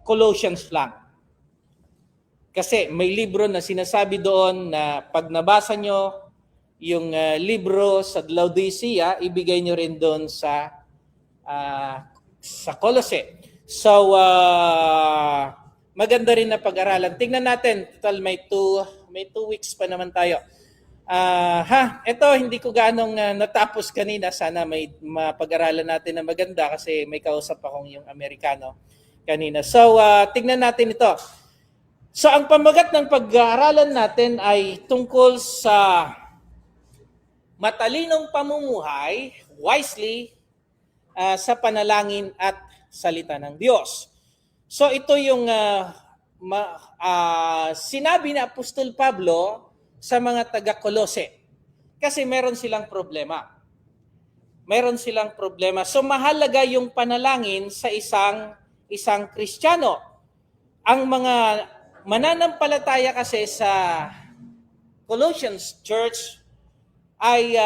Colossians lang. Kasi may libro na sinasabi doon na pag nabasa nyo yung libro sa Laodicea, ibigay nyo rin doon sa Colossae. So, maganda rin na pag-aralan. Tingnan natin, total may 2 weeks pa naman tayo. Ito hindi ko ganong natapos kanina. Sana may mapag-aralan natin na maganda kasi may kausap akong yung Amerikano kanina. So, tingnan natin ito. So, ang pamagat ng pag-aaralan natin ay tungkol sa matalinong pamumuhay, wisely, sa panalangin at salita ng Diyos. So, ito yung sinabi ni Apostol Pablo sa mga taga-Kolose. Kasi meron silang problema. So, mahalaga yung panalangin sa isang Kristiyano. Ang mga mananampalataya kasi sa Colossians Church ay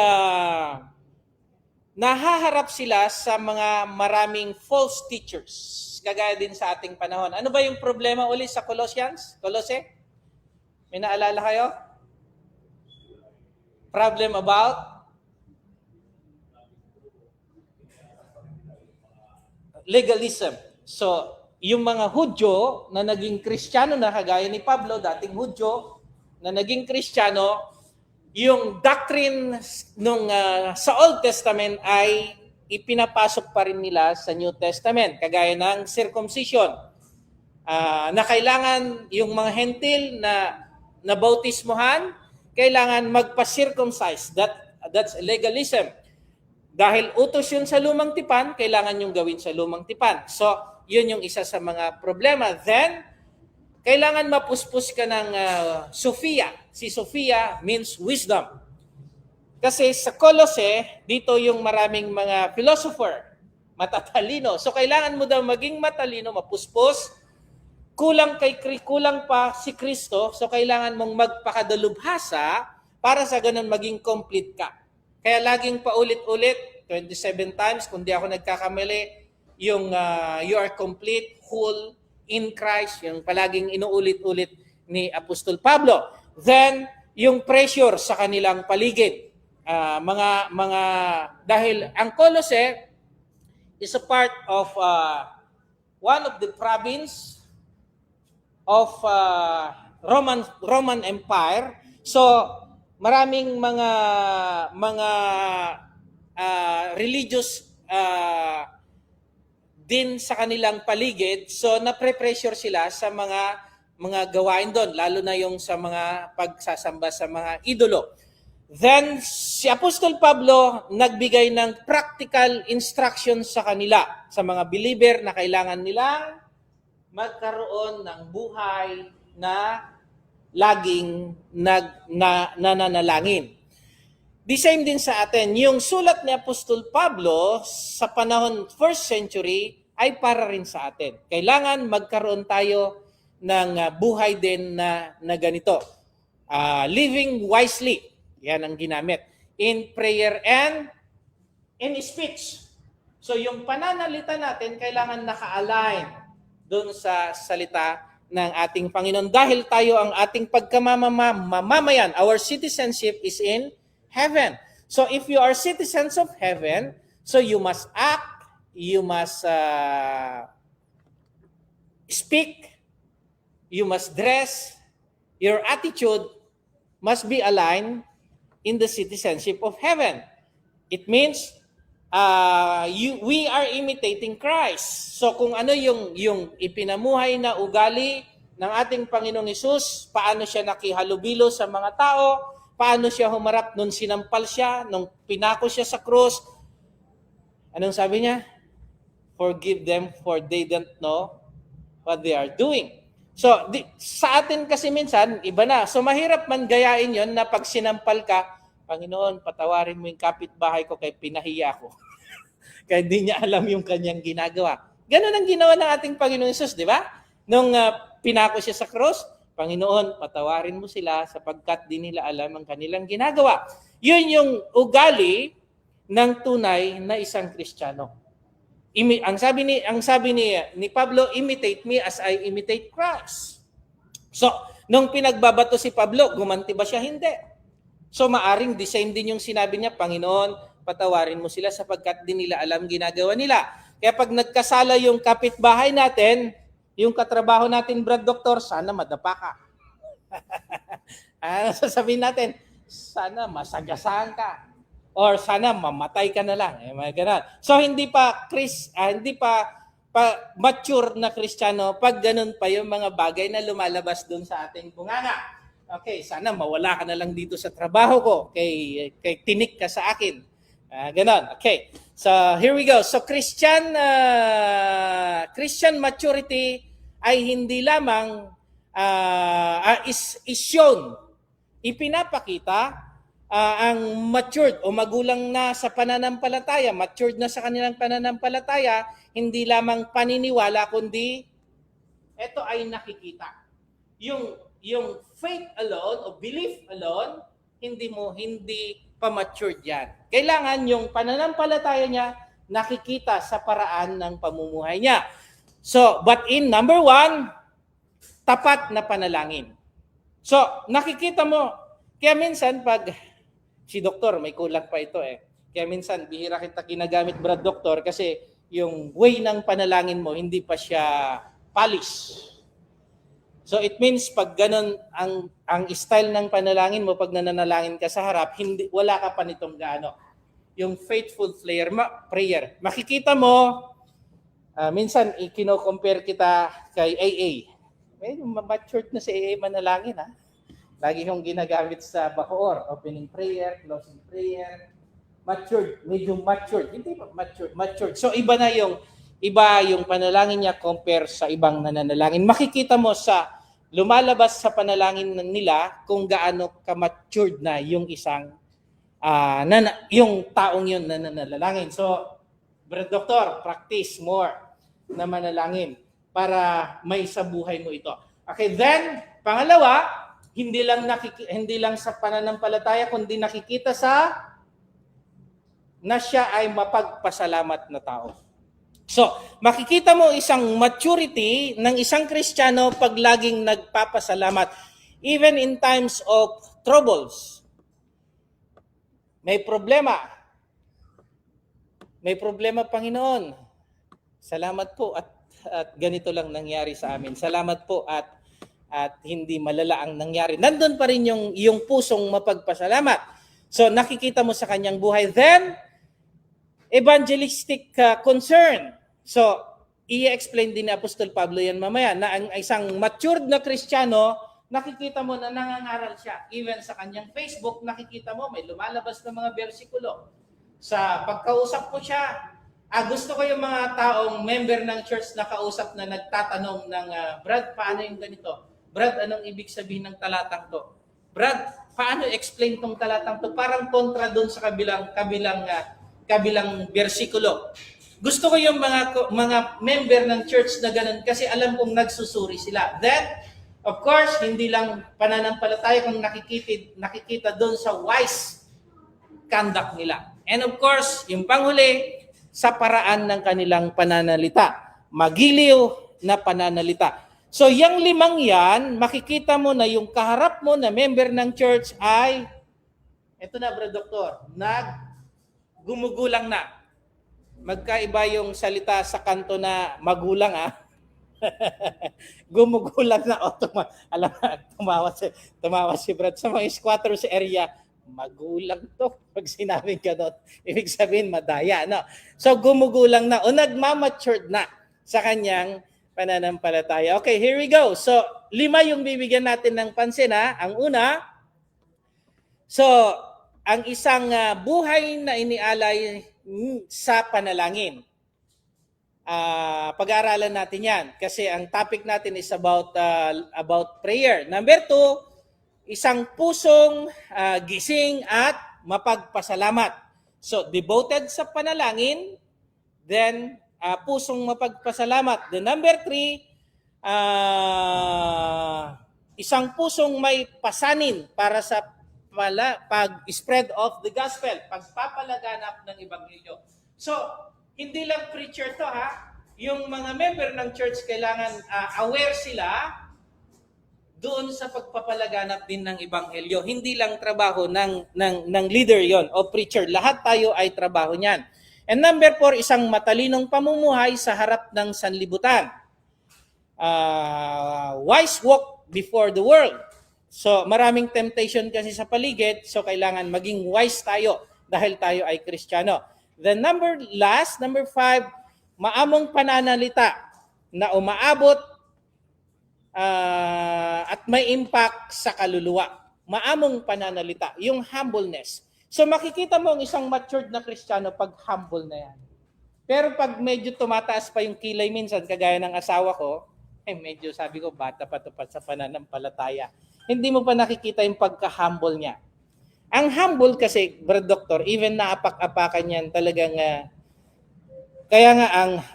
nahaharap sila sa mga maraming false teachers. Kagaya din sa ating panahon. Ano ba yung problema uli sa Colossians? Colose? May naalala kayo? Problem about legalism. So, yung mga Hudyo na naging Kristiyano na kagaya ni Pablo, dating Hudyo na naging Kristiyano, yung doctrine sa Old Testament ay ipinapasok pa rin nila sa New Testament, kagaya ng circumcision. Na kailangan yung mga hentil na nabautismohan, kailangan magpa-circumcise. That's legalism. Dahil utos yun sa lumang tipan, kailangan yung gawin sa lumang tipan. So, yun yung isa sa mga problema. Then, kailangan mapuspos ka ng Sophia. Si Sophia means wisdom. Kasi sa Colossae, dito yung maraming mga philosopher, matatalino. So, kailangan mo daw maging matalino, mapuspos. Kulang pa si Kristo, so kailangan mong magpakadalubhasa para sa ganun maging complete ka. Kaya laging paulit-ulit, 27 times, kung di ako nagkakamali, yung you are complete, whole, in Christ, yung palaging inuulit-ulit ni Apostol Pablo. Then, yung pressure sa kanilang paligid. Dahil ang Colossae is a part of one of the province of Roman Empire. So, maraming mga religious din sa kanilang paligid. So, napre-pressure sila sa mga gawain doon, lalo na yung sa mga pagsasamba sa mga idolo. Then, si Apostol Pablo nagbigay ng practical instructions sa kanila, sa mga believer na kailangan nilang magkaroon ng buhay na laging nananalangin. The same din sa atin. Yung sulat ni Apostol Pablo sa panahon 1st century ay para rin sa atin. Kailangan magkaroon tayo ng buhay din na ganito. Living wisely. Yan ang ginamit. In prayer and in speech. So yung pananalita natin kailangan naka-align doon sa salita ng ating Panginoon. Dahil tayo ang ating pagkamamayan, our citizenship is in heaven. So if you are citizens of heaven, so you must act, you must speak, you must dress, your attitude must be aligned in the citizenship of heaven. It means we are imitating Christ. So kung ano yung ipinamuhay na ugali ng ating Panginoong Hesus, paano siya nakihalubilo sa mga tao, paano siya humarap nung sinampal siya, nung pinako siya sa krus. Anong sabi niya? Forgive them for they don't know what they are doing. So, sa atin kasi minsan, iba na. So, mahirap man gayain yon na pag sinampal ka, Panginoon, patawarin mo yung kapitbahay ko kay pinahiya ko. Kaya hindi niya alam yung kanyang ginagawa. Ganun ang ginawa ng ating Panginoon Hesus, di ba? Nung pinako siya sa cross, Panginoon, patawarin mo sila sapagkat di nila alam ang kanilang ginagawa. Yun yung ugali ng tunay na isang Kristiyano. ang sabi ni Pablo, imitate me as I imitate Christ. So, nung pinagbabato si Pablo, gumanti ba siya? Hindi. So, maaring the same din yung sinabi niya, Panginoon, patawarin mo sila sapagkat di nila alam ginagawa nila. Kaya pag nagkasala yung kapitbahay natin, yung katrabaho natin, Brad Doktor, sana madapa ka. Ano sasabihin natin? Sana masagasaan ka. Or sana mamatay ka na lang. May ganun. So hindi pa mature na Kristiyano pag ganun pa yung mga bagay na lumalabas doon sa ating bunganga. Okay, sana mawala ka na lang dito sa trabaho ko. Kay tinik ka sa akin. Ganon. Okay. So here we go. So Christian maturity ay hindi lamang is shown. Ipinapakita ang matured o magulang na sa pananampalataya, matured na sa kanilang pananampalataya, hindi lamang paniniwala kundi ito ay nakikita. Yung faith alone o belief alone, hindi pa matured yan. Kailangan yung pananampalataya niya nakikita sa paraan ng pamumuhay niya. So, but in number 1, tapat na panalangin. So, nakikita mo, kaya minsan pag si doktor, may kulang pa ito eh. Kaya minsan, bihira kita ginagamit, Brad Doktor, kasi yung way ng panalangin mo, hindi pa siya polish. So it means, pag ganun ang style ng panalangin mo, pag nananalangin ka sa harap, wala ka pa nitong gaano. Yung faithful prayer. Makikita mo, minsan, kino-compare kita kay AA. Medyo matured na si AA manalangin, ha? Lagi kong ginagamit sa Bacoor, opening prayer, closing prayer. Matured, medyo matured. Hindi ba matured? So iba yung panalangin niya compare sa ibang nananalangin. Makikita mo sa lumalabas sa panalangin nila kung gaano ka-matured na yung isang yung taong yun na nananalangin. So, Brad Doktor, practice more na manalangin para may sa buhay mo ito. Okay, then pangalawa, hindi lang sa pananampalataya kundi nakikita na siya ay mapagpasalamat na tao. So, makikita mo isang maturity ng isang Kristiyano pag laging nagpapasalamat even in times of troubles. May problema, Panginoon. Salamat po at ganito lang nangyari sa amin. Salamat po at hindi malala ang nangyari. Nandun pa rin yung pusong mapagpasalamat. So nakikita mo sa kanyang buhay. Then, evangelistic concern. So, i-explain din ni Apostol Pablo yan mamaya na ang isang matured na Kristiyano, nakikita mo na nangangaral siya. Even sa kanyang Facebook, nakikita mo may lumalabas na mga bersikulo. Sa pagkausap mo siya, gusto ko yung mga taong member ng church na kausap na nagtatanong ng, Brad, paano yung ganito? Brad, anong ibig sabihin ng talatang to? Brad, paano explain tong talatang to? Parang kontra doon sa kabilang bersikulo. Gusto ko yung mga member ng church na ganun kasi alam kong nagsusuri sila. Then, of course, hindi lang pananampalataya kung nakikita doon sa wise conduct nila. And of course, yung panghuli, sa paraan ng kanilang pananalita. Magiliw na pananalita. So, yung 5 yan, makikita mo na yung kaharap mo na member ng church ay, eto na, Brad Doktor, gumugulang na. Magkaiba yung salita sa kanto na magulang, Gumugulang na. Alam mo, tumawa si Brad. Sa mga squatters area, magulang to. Pag sinabing gano'n, ibig sabihin madaya. No? So, gumugulang na o nagmamatured na sa kanyang pananampalataya. Okay, here we go. So, 5 yung bibigyan natin ng pansin. Ang una, so, ang isang buhay na inialay sa panalangin. Pag-aaralan natin yan kasi ang topic natin is about prayer. Number 2, isang pusong gising at mapagpasalamat. So, devoted sa panalangin, then pusong mapagpasalamat. The number 3, isang pusong may pasanin para sa pag-spread of the gospel, pagpapalaganap ng ebanghelyo. So, Hindi lang preacher to ha. Yung mga member ng church kailangan aware sila doon sa pagpapalaganap din ng ebanghelyo. Hindi lang trabaho ng leader yon o preacher. Lahat tayo ay trabaho niyan. And number 4, isang matalinong pamumuhay sa harap ng sanlibutan. Wise walk before the world. So maraming temptation kasi sa paligid, so kailangan maging wise tayo dahil tayo ay Kristiyano. The number 5, maamong pananalita na umaabot at may impact sa kaluluwa. Maamong pananalita, yung humbleness. So makikita mo ang isang matured na Kristiyano pag humble na yan. Pero pag medyo tumataas pa yung kilay minsan, kagaya ng asawa ko, medyo sabi ko, bata pa to pa sa pananampalataya. Hindi mo pa nakikita yung pagka-humble niya. Ang humble kasi, Brad Doctor, even naapak-apakan yan talagang, kaya nga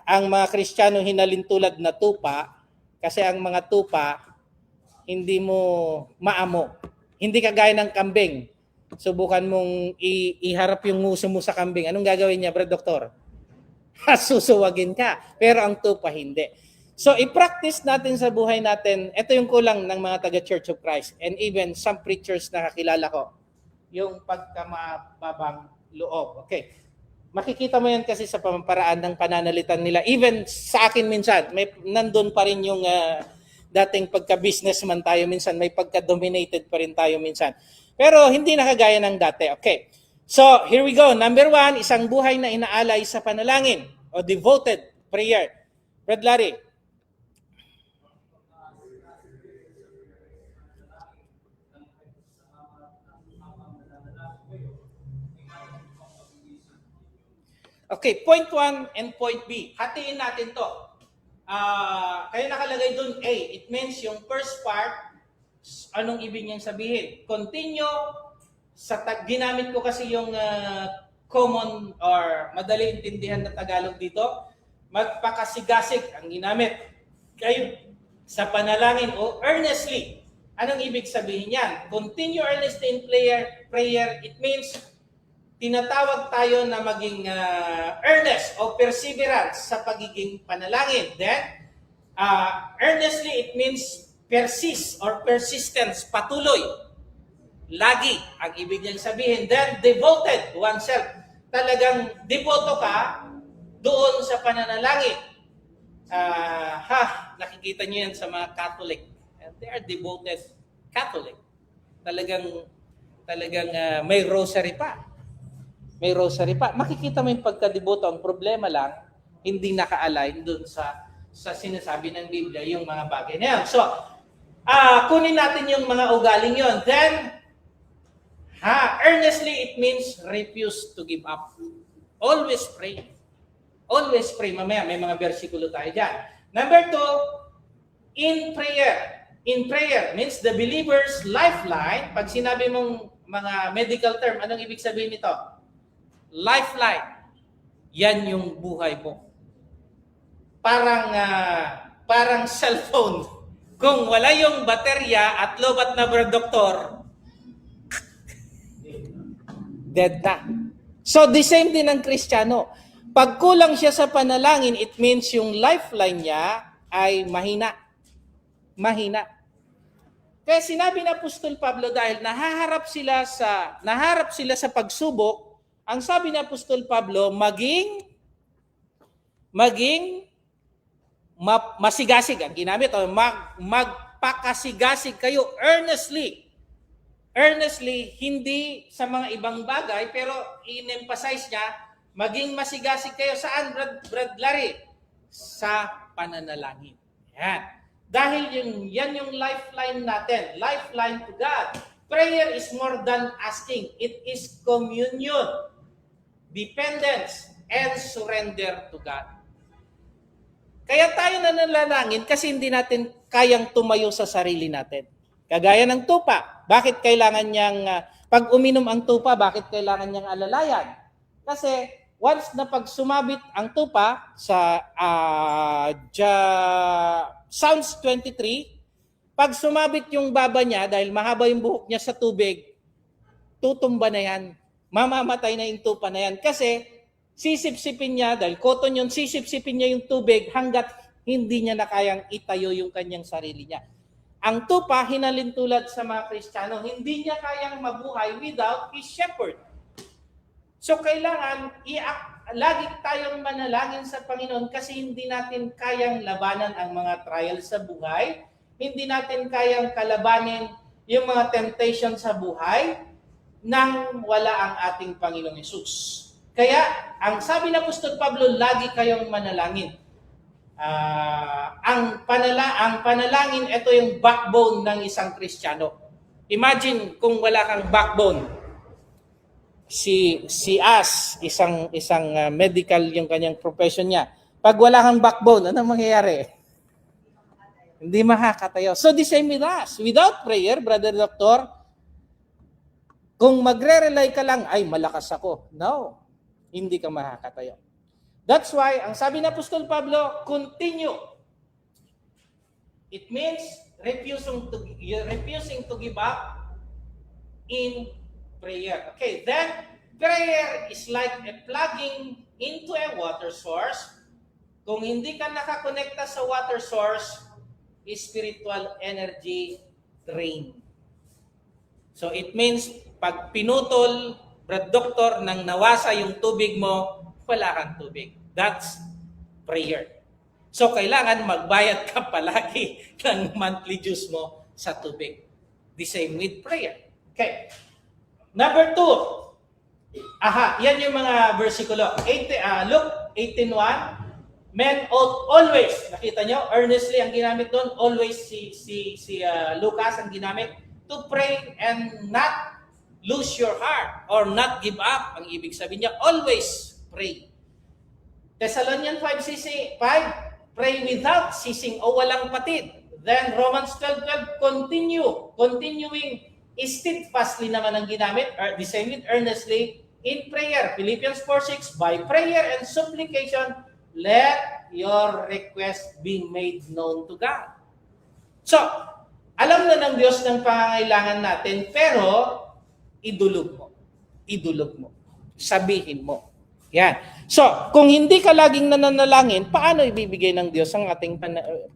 ang mga Kristiyano hinalintulad na tupa, kasi ang mga tupa, hindi mo maamo. Hindi kagaya ng kambing. Subukan mong iharap yung nguso mo sa kambing. Anong gagawin niya, Brad Doctor? Susuwagin ka. Pero ang tupa, hindi. So, i-practice natin sa buhay natin. Ito yung kulang ng mga taga-Church of Christ and even some preachers na kakilala ko. Yung pagkamababang loob. Okay. Makikita mo yan kasi sa pamamaraan ng pananalitan nila. Even sa akin minsan, nandun pa rin yung dating pagka-businessman tayo minsan. May pagka-dominated pa rin tayo minsan. Pero hindi nakagaya ng dati. Okay. So, here we go. Number 1, isang buhay na inaalay sa panalangin o devoted prayer. Brad Larry. Okay, point 1 and point B. Hatiin natin to. Kaya nakalagay dun A. It means yung first part, anong ibig niyang sabihin? Continue, ginamit ko kasi yung common or madali intindihan na Tagalog dito. Magpakasigasig ang ginamit. Kayo sa panalangin o earnestly. Anong ibig sabihin yan? Continue earnestly in prayer. It means tinatawag tayo na maging earnest o perseverance sa pagiging panalangin. Then, earnestly, it means persist or persistence, patuloy. Lagi, ang ibig niyang sabihin. Then, devoted oneself. Talagang devoto ka doon sa pananalangin. Nakikita niyo yan sa mga Catholic. They are devoted Catholic. Talagang may rosary pa. May rosary pa. Makikita mo yung pagkadeboto. Ang problema lang, hindi naka-align dun sa sinasabi ng Biblia, yung mga bagay na yan. So, kunin natin yung mga ugaling yon. Then, earnestly, it means refuse to give up. Always pray. Always pray. Mamaya, may mga versikulo tayo dyan. Number 2, in prayer. In prayer means the believer's lifeline. Pag sinabi mong mga medical term, anong ibig sabihin nito? Lifeline. Yan yung buhay mo. Parang cellphone. Kung wala yung baterya at lobat na doktor, dead na. So the same din ng Kristiyano. Pag kulang siya sa panalangin, it means yung lifeline niya ay mahina. Mahina. Kaya sinabi na Apostol Pablo dahil nahaharap sila sa pagsubok, ang sabi ni Apostol Pablo, maging masigasig ang ginamit o magpakasigasig kayo earnestly. Earnestly, hindi sa mga ibang bagay, pero in-emphasize niya, maging masigasig kayo saan, Brad Larry? Sa pananalangin. Yan. Dahil yan yung lifeline natin. Lifeline to God. Prayer is more than asking. It is communion, dependence, and surrender to God. Kaya tayo nananalangin kasi hindi natin kayang tumayo sa sarili natin. Kagaya ng tupa. Bakit kailangan niyang, pag uminom ang tupa, bakit kailangan niyang alalayan? Kasi once na pag sumabit ang tupa sa Psalms 23, pag sumabit yung baba niya, dahil mahaba yung buhok niya sa tubig, tutumba na yan. Mamamatay na yung tupa na yan. Kasi Sisipsipin niya, dahil cotton yun, sisipsipin niya yung tubig hanggat hindi niya na kayang itayo yung kanyang sarili niya. Ang tupa, hinalin tulad sa mga Kristiyano, hindi niya kayang mabuhay without his shepherd. So kailangan lagi tayong manalangin sa Panginoon kasi hindi natin kayang labanan ang mga trials sa buhay. Hindi natin kayang kalabanin yung mga temptation sa buhay nang wala ang ating Panginoong Hesus. Kaya, ang sabi ng Apostol Pablo, lagi kayong manalangin. Ang panalangin, ito yung backbone ng isang Kristiyano. Imagine kung wala kang backbone. Si As, isang medical yung kanyang profession niya. Pag wala kang backbone, anong mangyayari? Hindi makakatayo. So the same with us. Without prayer, brother doctor, kung magre-rely ka lang, ay malakas ako. No, hindi ka makakatayo. That's why, ang sabi ng Apostol Pablo, continue. It means refusing to give up in prayer. Okay, then prayer is like a plugging into a water source. Kung hindi ka nakakonekta sa water source, spiritual energy drain. So it means pag pinutol, brad doctor, nang nawasa yung tubig mo, wala kang tubig. That's prayer. So kailangan magbayad ka palagi ng monthly dues mo sa tubig. The same with prayer. Okay. Number 2. Yan yung mga versikulo. Luke 18:1. Men ought always, nakita nyo, earnestly ang ginamit doon, always si Lucas ang ginamit, to pray and not lose your heart or not give up. Ang ibig sabihin niya, always pray. Thessalonians 5, pray without ceasing o walang patid. Then Romans 12:12, continuing steadfastly naman ang ginamit, the same with earnestly in prayer. Philippians 4:6, by prayer and supplication, let your request be made known to God. So, alam na ng Diyos ng pangangailangan natin, pero idulog mo. Sabihin mo. Yan. So, kung hindi ka laging nananalangin, paano ibibigay ng Diyos ang ating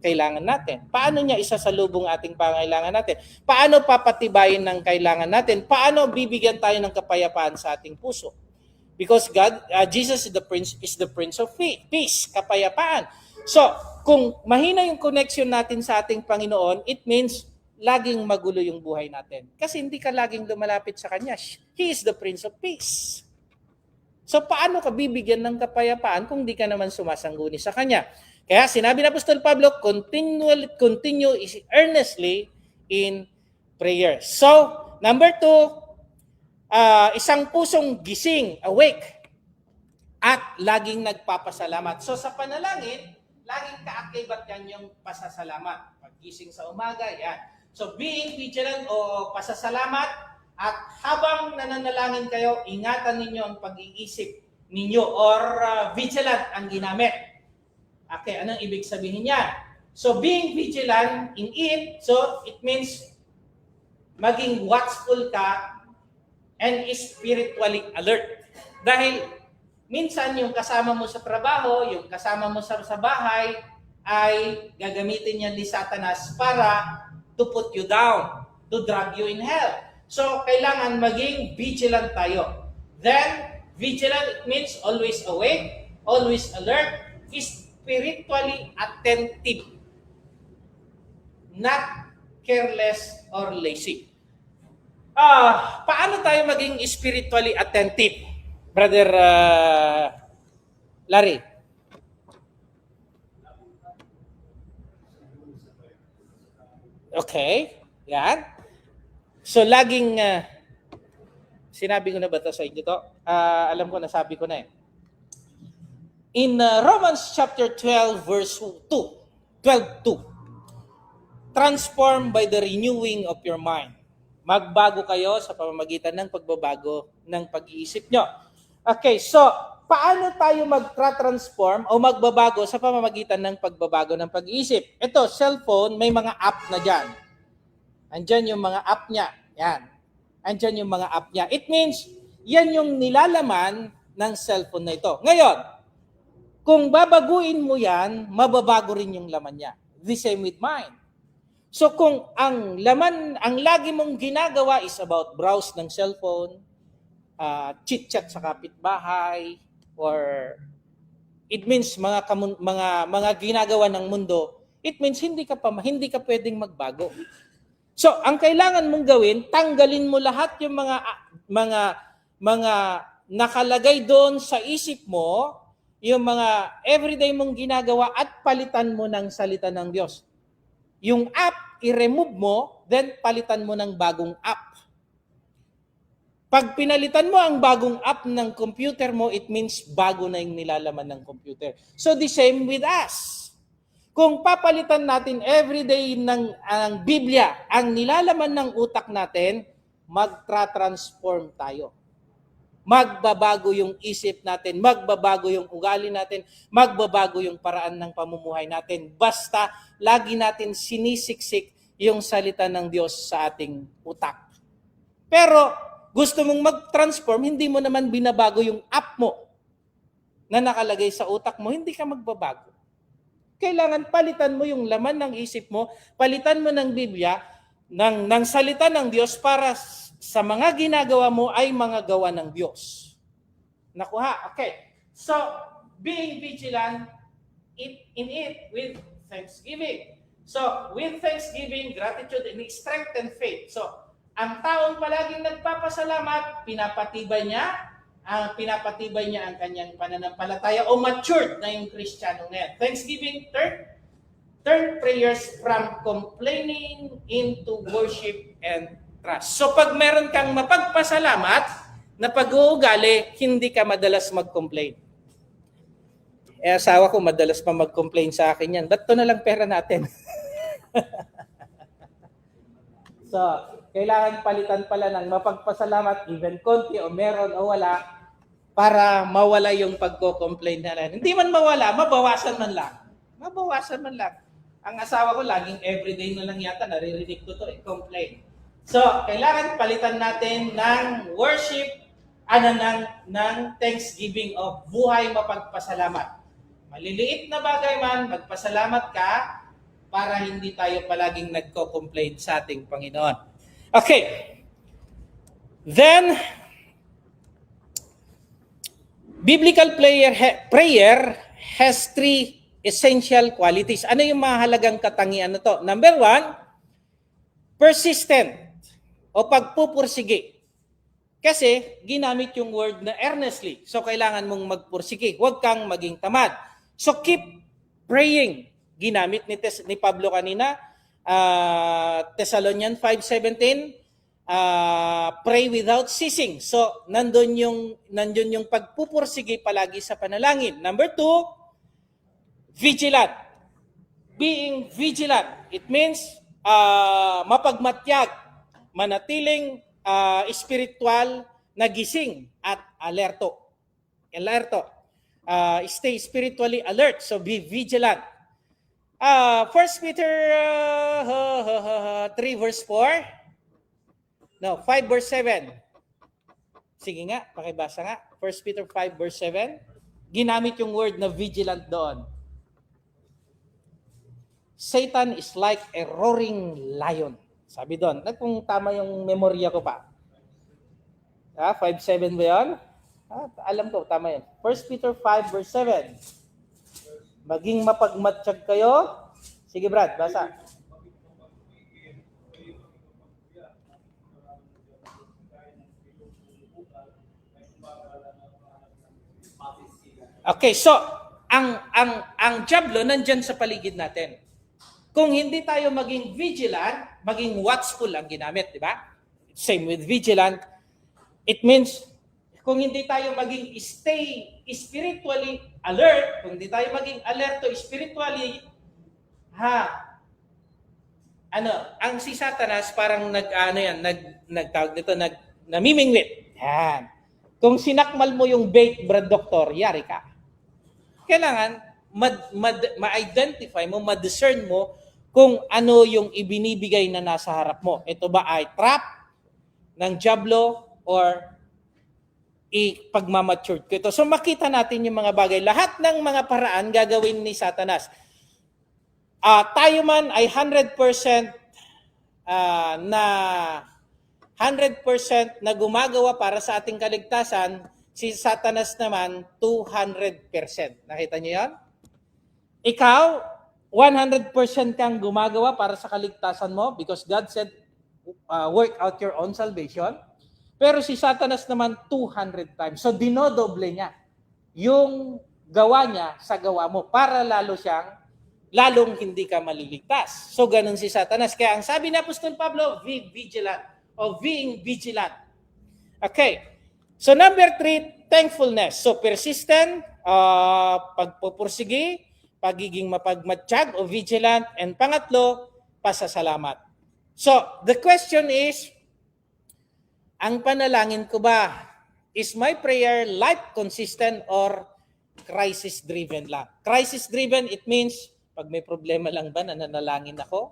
kailangan natin? Paano niya isasalubong ating pangangailangan natin? Paano papatibayin ng kailangan natin? Paano bibigyan tayo ng kapayapaan sa ating puso? Because Jesus is the Prince of Peace, kapayapaan. So, kung mahina yung connection natin sa ating Panginoon, it means laging magulo yung buhay natin. Kasi hindi ka laging lumalapit sa Kanya. He is the Prince of Peace. So, paano ka bibigyan ng kapayapaan kung di ka naman sumasangguni sa Kanya? Kaya sinabi na Apostol Pablo, continue earnestly in prayer. So, number 2, isang pusong gising, awake, at laging nagpapasalamat. So sa panalangin, laging kaakibat yan yung pasasalamat. Paggising sa umaga, yan. So being vigilant o pasasalamat, at habang nananalangin kayo, ingatan ninyo ang pag-iisip ninyo or vigilant ang ginamit. Okay, anong ibig sabihin niya? So being vigilant in it, so it means maging watchful ka and spiritually alert. Dahil minsan yung kasama mo sa trabaho, yung kasama mo sa bahay, ay gagamitin niya ni Satanas para to put you down, to drag you in hell. So, kailangan maging vigilant tayo. Then, vigilant means always awake, always alert, spiritually attentive, not careless or lazy. Paano tayo maging spiritually attentive, Brother Larry? Okay, yan. So, laging, sinabi ko na ba ito sa inyo to? Alam ko, nasabi ko na eh. In Romans chapter 12, verse 12:2, transformed by the renewing of your mind. Magbago kayo sa pamamagitan ng pagbabago ng pag-iisip nyo. Okay, so paano tayo mag-transform o magbabago sa pamamagitan ng pagbabago ng pag-iisip? Ito, cellphone, may mga app na dyan. Andyan yung mga app niya. Yan. Andyan yung mga app niya. It means, yan yung nilalaman ng cellphone na ito. Ngayon, kung babaguin mo yan, mababago rin yung laman niya. The same with mine. So kung ang laman, ang lagi mong ginagawa is about browse ng cellphone, chit-chat sa kapitbahay, or it means mga ginagawa ng mundo, it means hindi ka pwedeng magbago. So ang kailangan mong gawin, tanggalin mo lahat yung mga nakalagay doon sa isip mo, yung mga everyday mong ginagawa, at palitan mo ng salita ng Diyos. Yung app, i-remove mo, then palitan mo ng bagong app. Pag pinalitan mo ang bagong app ng computer mo, it means bago na yung nilalaman ng computer. So the same with us. Kung papalitan natin everyday ng Biblia, ang nilalaman ng utak natin, magtra-transform tayo. Magbabago yung isip natin, magbabago yung ugali natin, magbabago yung paraan ng pamumuhay natin. Basta lagi natin sinisiksik yung salita ng Diyos sa ating utak. Pero gusto mong mag-transform, hindi mo naman binabago yung app mo na nakalagay sa utak mo, hindi ka magbabago. Kailangan palitan mo yung laman ng isip mo, palitan mo ng Biblia, ng salita ng Diyos para sa mga ginagawa mo ay mga gawa ng Diyos. Nakuha? Okay. So, being vigilant in it with thanksgiving. So, with thanksgiving, gratitude, and strengthen faith. So, ang taong palaging nagpapasalamat, pinapatibay niya ang kanyang pananampalataya o matured na yung Kristiyano na yan. Thanksgiving, turn prayers from complaining into worship and trust. So pag meron kang mapagpasalamat na pag-uugali, hindi ka madalas mag-complain. Asawa ko madalas pa mag-complain sa akin yan. Ba't to na lang pera natin? So, kailangan palitan pala ng mapagpasalamat, even konti o meron o wala, para mawala yung pagko-complain na lang. Hindi man mawala, mabawasan man lang. Mabawasan man lang. Ang asawa ko, laging everyday na lang yata, naririnig ko to, complain. So, kailangan palitan natin ng worship, ng thanksgiving o buhay mapagpasalamat. Maliliit na bagay man, magpasalamat ka para hindi tayo palaging nagko-complain sa ating Panginoon. Okay. Then, biblical prayer has three essential qualities. Ano yung mahalagang katangian na to? Number 1, persistent o pagpupursige. Kasi ginamit yung word na earnestly. So kailangan mong magpursige. Huwag kang maging tamad. So keep praying. Ginamit ni Pablo kanina, Thessalonians 5:17, pray without ceasing. So nandun yung pagpupursige palagi sa panalangin. Number 2, vigilant. Being vigilant. It means mapagmatyag, manatiling spiritual na gising at alerto. Stay spiritually alert. So be vigilant. 1 Peter 3 verse 4. No, 5 verse 7. Sige nga, pakibasa nga. 1 Peter 5 verse 7. Ginamit yung word na vigilant doon. Satan is like a roaring lion. Sabi doon. Kung tama yung memorya ko pa. 5:7 ba yun? Alam ko, tama yun. 1 Peter 5 verse 7. Maging mapagmatsyag kayo. Sige Brad, basa. Okay, so ang diablo nandyan sa paligid natin. Kung hindi tayo maging vigilant, maging watchful ang ginamit, di ba? Same with vigilant. It means kung hindi tayo maging stay spiritually alert, kung hindi tayo maging alerto spiritually, ang si Satanas parang nagtawag nito, namimingwit. Yan. Kung sinakmal mo yung bait, Brad Doktor, yari ka. Kailangan ma-identify mo, ma-discern mo kung ano yung ibinibigay na nasa harap mo. Ito ba ay trap ng diablo or ipagmamature ko ito. So makita natin yung mga bagay. Lahat ng mga paraan gagawin ni Satanas. Tayo man ay 100% na 100% na gumagawa para sa ating kaligtasan, si Satanas naman 200%. Nakita niyo 'yan? Ikaw 100% kang gumagawa para sa kaligtasan mo because God said work out your own salvation. Pero si Satanas naman 200 times. So dinodoble niya yung gawa niya sa gawa mo para lalong hindi ka maliligtas. So ganun si Satanas. Kaya ang sabi ni Apostol Pablo, be vigilant o being vigilant. Okay. So number 3, thankfulness. So persistent, pagpupursigi, pagiging mapagmatsyag o vigilant. And pangatlo, pasasalamat. So the question is, ang panalangin ko ba, is my prayer life consistent or crisis-driven lang? Crisis-driven, it means, pag may problema lang ba, nananalangin ako?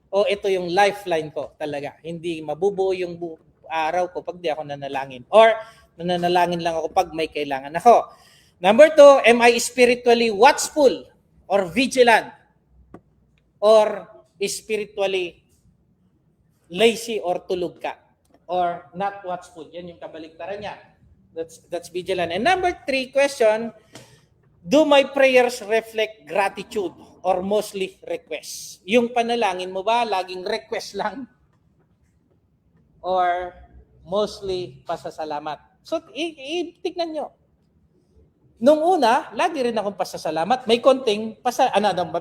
O ito yung lifeline ko talaga. Hindi mabubuo yung araw ko pag di ako nanalangin. Or nananalangin lang ako pag may kailangan ako. Number 2, am I spiritually watchful or vigilant? Or spiritually lazy or tulog ka? Or not watchful. Yan yung kabaliktaran niya. That's vigilant. And number 3 question, do my prayers reflect gratitude or mostly request? Yung panalangin mo ba, laging request lang? Or mostly pasasalamat? So, tignan nyo. Nung una, lagi rin akong pasasalamat. May konting,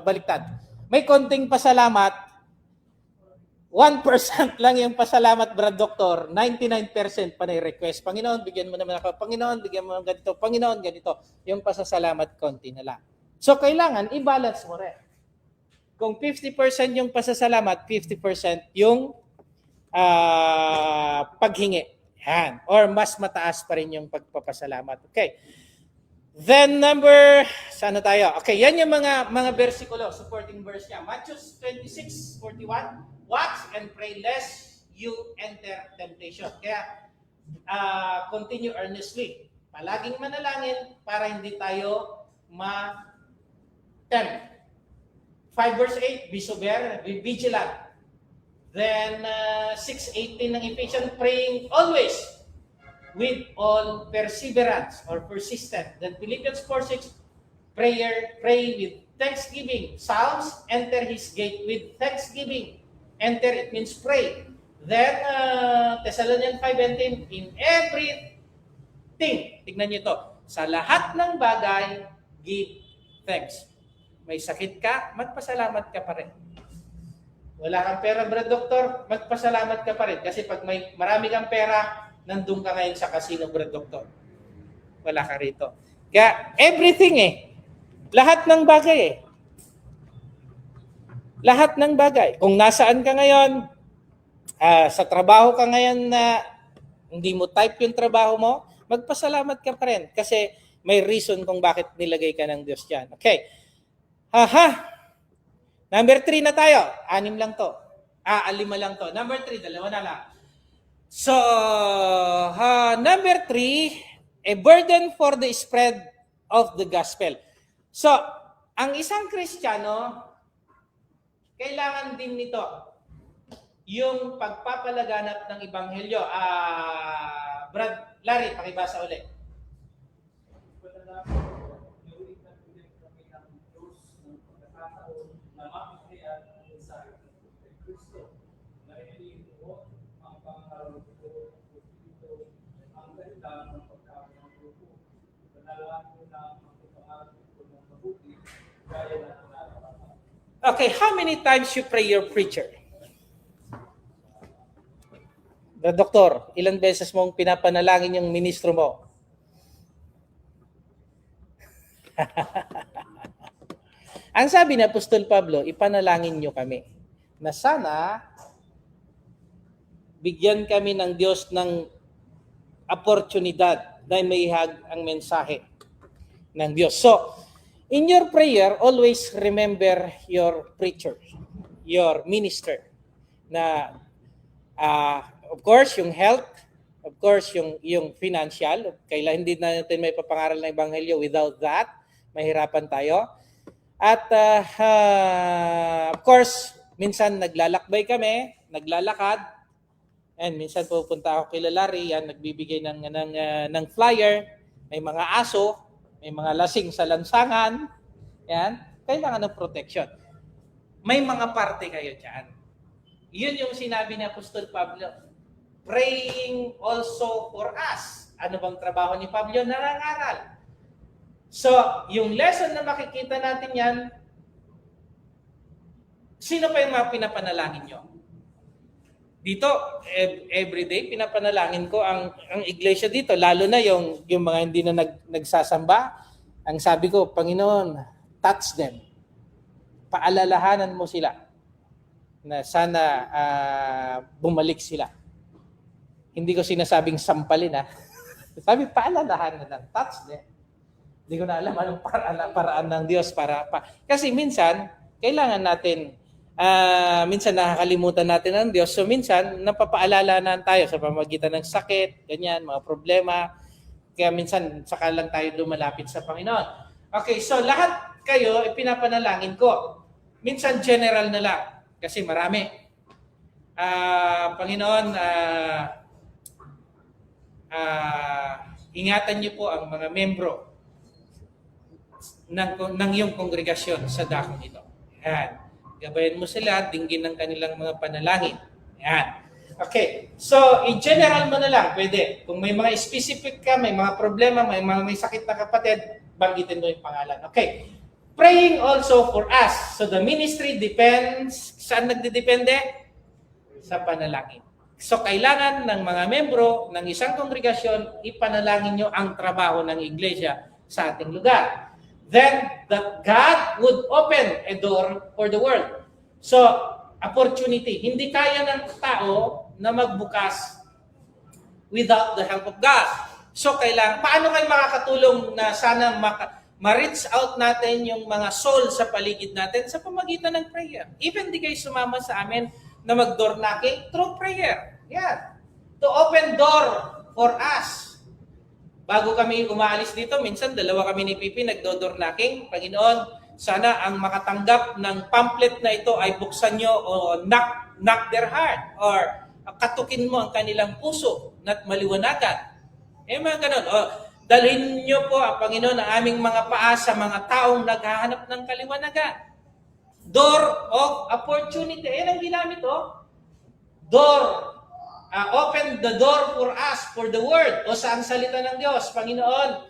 baliktad. May konting pasalamat, 1% lang yung pasalamat, Brad Doktor. 99% pa na request. Panginoon, bigyan mo naman ako. Panginoon, bigyan mo naman ganito. Panginoon, ganito. Yung pasasalamat, konti na lang. So, kailangan, i-balance mo rin. Kung 50% yung pasasalamat, 50% yung paghingi. Yan. Or mas mataas pa rin yung pagpapasalamat. Okay. Then saan na tayo? Okay, yan yung mga bersikulo, supporting verse niya. Matthew 26:41, watch and pray lest you enter temptation. Kaya, continue earnestly. Palaging manalangin para hindi tayo ma-tempt. 5 verse 8, be sober, be vigilant. Then, 6:18 ng Ephesians, praying always with all perseverance or persistent. Then Philippians 4:6, pray with thanksgiving. Psalms, enter his gate with thanksgiving. Enter, it means pray. Then Thessalonians 5:10, in everything, tignan niyo to, sa lahat ng bagay, give thanks. May sakit ka, magpasalamat ka pa rin. Wala kang pera, Brad Doktor, magpasalamat ka pa rin. Kasi pag marami kang pera, nandun ka ngayon sa casino, Brad Doktor. Wala ka rito. Kaya everything lahat ng bagay Lahat ng bagay. Kung nasaan ka ngayon, sa trabaho ka ngayon na hindi mo type yung trabaho mo, magpasalamat ka pa rin. Kasi may reason kung bakit nilagay ka ng Diyos dyan. Okay. Number 3 na tayo. 6 lang to. 5 lang to. Number 3, 2 na lang. So, number 3, a burden for the spread of the gospel. So, ang isang Kristiyano, kailangan din nito yung pagpapalaganap ng Ebanghelyo. Brad, Larry, pakibasa ulit. Okay, how many times you pray your preacher? The doktor, ilang beses mong pinapanalangin yung ministro mo? Ang sabi ni Apostol Pablo, ipanalangin nyo kami na sana bigyan kami ng Diyos ng oportunidad na maihag ang mensahe ng Diyos. So, in your prayer, always remember your preacher, your minister. Na, of course, yung health Of course, yung financial, kailan hindi natin may papangaral ng ebanghelyo without that, mahirapan tayo. At of course, minsan naglalakbay kami, naglalakad, and minsan pupunta ako kay Larry, yan nagbibigay ng flyer, may mga aso, may mga lasing sa lansangan, yan, kailangan ng protection. May mga parte kayo diyan. Yun yung sinabi ni Apostol Pablo, praying also for us. Ano bang trabaho ni Pablo? Nangangaral. So, yung lesson na makikita natin yan, sino pa yung mga pinapanalangin nyo? Dito, everyday, pinapanalangin ko ang iglesia dito, lalo na yung mga hindi na nagsasamba. Ang sabi ko, Panginoon, touch them. Paalalahanan mo sila na sana bumalik sila. Hindi ko sinasabing sampalin Sabi, paalalahanan na, touch them. Hindi ko na alam anong paraan ng Diyos para kasi minsan kailangan natin minsan nakakalimutan natin ang Diyos. So minsan napapaalala na tayo sa pamamagitan ng sakit, ganyan, mga problema. Kaya minsan saka lang tayo lumalapit sa Panginoon. Okay, so lahat kayo ipinapanalangin ko. Minsan general na lang kasi marami. Panginoon, ingatan niyo po ang mga membro ng iyong kongregasyon sa dakong ito. Yan. Gabayan mo sila, dinggin ng kanilang mga panalangin. Yan. Okay. So, in general mo na lang, pwede. Kung may mga specific ka, may mga problema, may sakit na kapatid, banggitin mo yung pangalan. Okay. Praying also for us. So, the ministry depends, saan nagdidepende? Sa panalangin. So, kailangan ng mga membro ng isang kongregasyon, ipanalangin nyo ang trabaho ng iglesia sa ating lugar. Then, that God would open a door for the world. So, opportunity. Hindi kaya ng tao na magbukas without the help of God. So, paano kayo makakatulong na sana ma-reach out natin yung mga soul sa paligid natin sa pamagitan ng prayer? Even di kayo sumama sa amin na mag-door knocking through prayer. Yeah. To open door for us. Bago kami umaalis dito, minsan dalawa kami ni Pipi nagdo-door knocking. Panginoon, sana ang makatanggap ng pamphlet na ito ay buksan nyo o knock their heart or katukin mo ang kanilang puso at maliwanagan. Mga ganun. Dalhin nyo po, Panginoon, ang aming mga paa sa mga taong naghahanap ng kaliwanagan. Door of opportunity. Yan ang ginamit, Door. Open the door for us, for the word, o sa ang salita ng Diyos. Panginoon,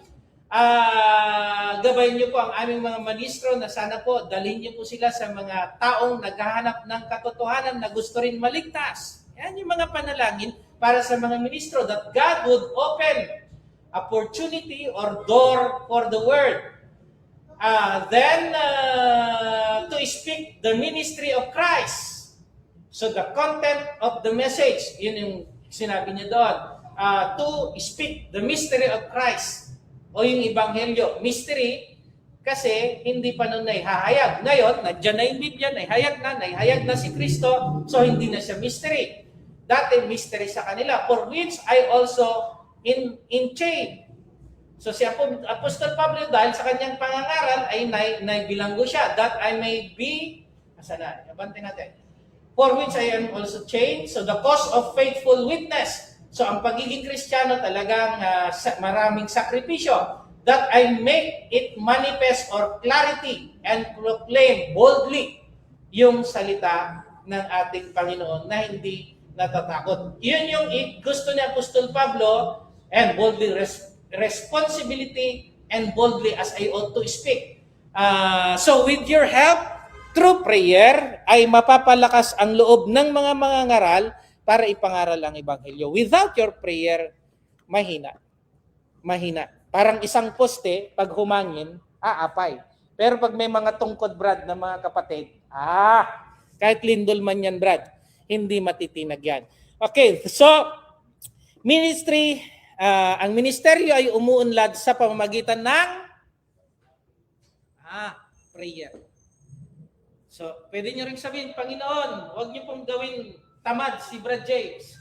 gabayin niyo po ang aming mga ministro na sana po, dalhin niyo po sila sa mga taong naghahanap ng katotohanan na gusto rin maligtas. Yan yung mga panalangin para sa mga ministro, that God would open opportunity or door for the word. Then, to speak the ministry of Christ. So the content of the message, yun yung sinabi niya doon, to speak the mystery of Christ o yung ebanghelyo. Mystery kasi hindi pa nun naihahayag. Ngayon, nandiyan na yung Biblia, naihayag na si Kristo, so hindi na siya mystery. Dati mystery sa kanila, for which I also in chain. So si Apostol Pablo dahil sa kanyang pangangaral ay naibilanggo siya that I may be, asana, abante natin. For which I am also chained. So the cause of faithful witness. So ang pagiging Kristiyano talagang maraming sakripisyo. That I make it manifest or clarity and proclaim boldly yung salita ng ating Panginoon na hindi natatakot. Yun yung gusto ni Apostol Pablo, and boldly responsibility and boldly as I ought to speak. So with your help, through prayer, ay mapapalakas ang loob ng mga mangangaral para ipangaral ang ebanghelyo. Without your prayer, mahina. Mahina. Parang isang poste, pag humangin, aapay. Pero pag may mga tungkod, Brad, na mga kapatid, kahit lindol man yan, Brad, hindi matitinag yan. Okay, so, ministry, ang ministeryo ay umuunlad sa pamamagitan ng prayer. So, pwede nyo rin sabihin, Panginoon, huwag nyo pong gawin tamad si Brad James.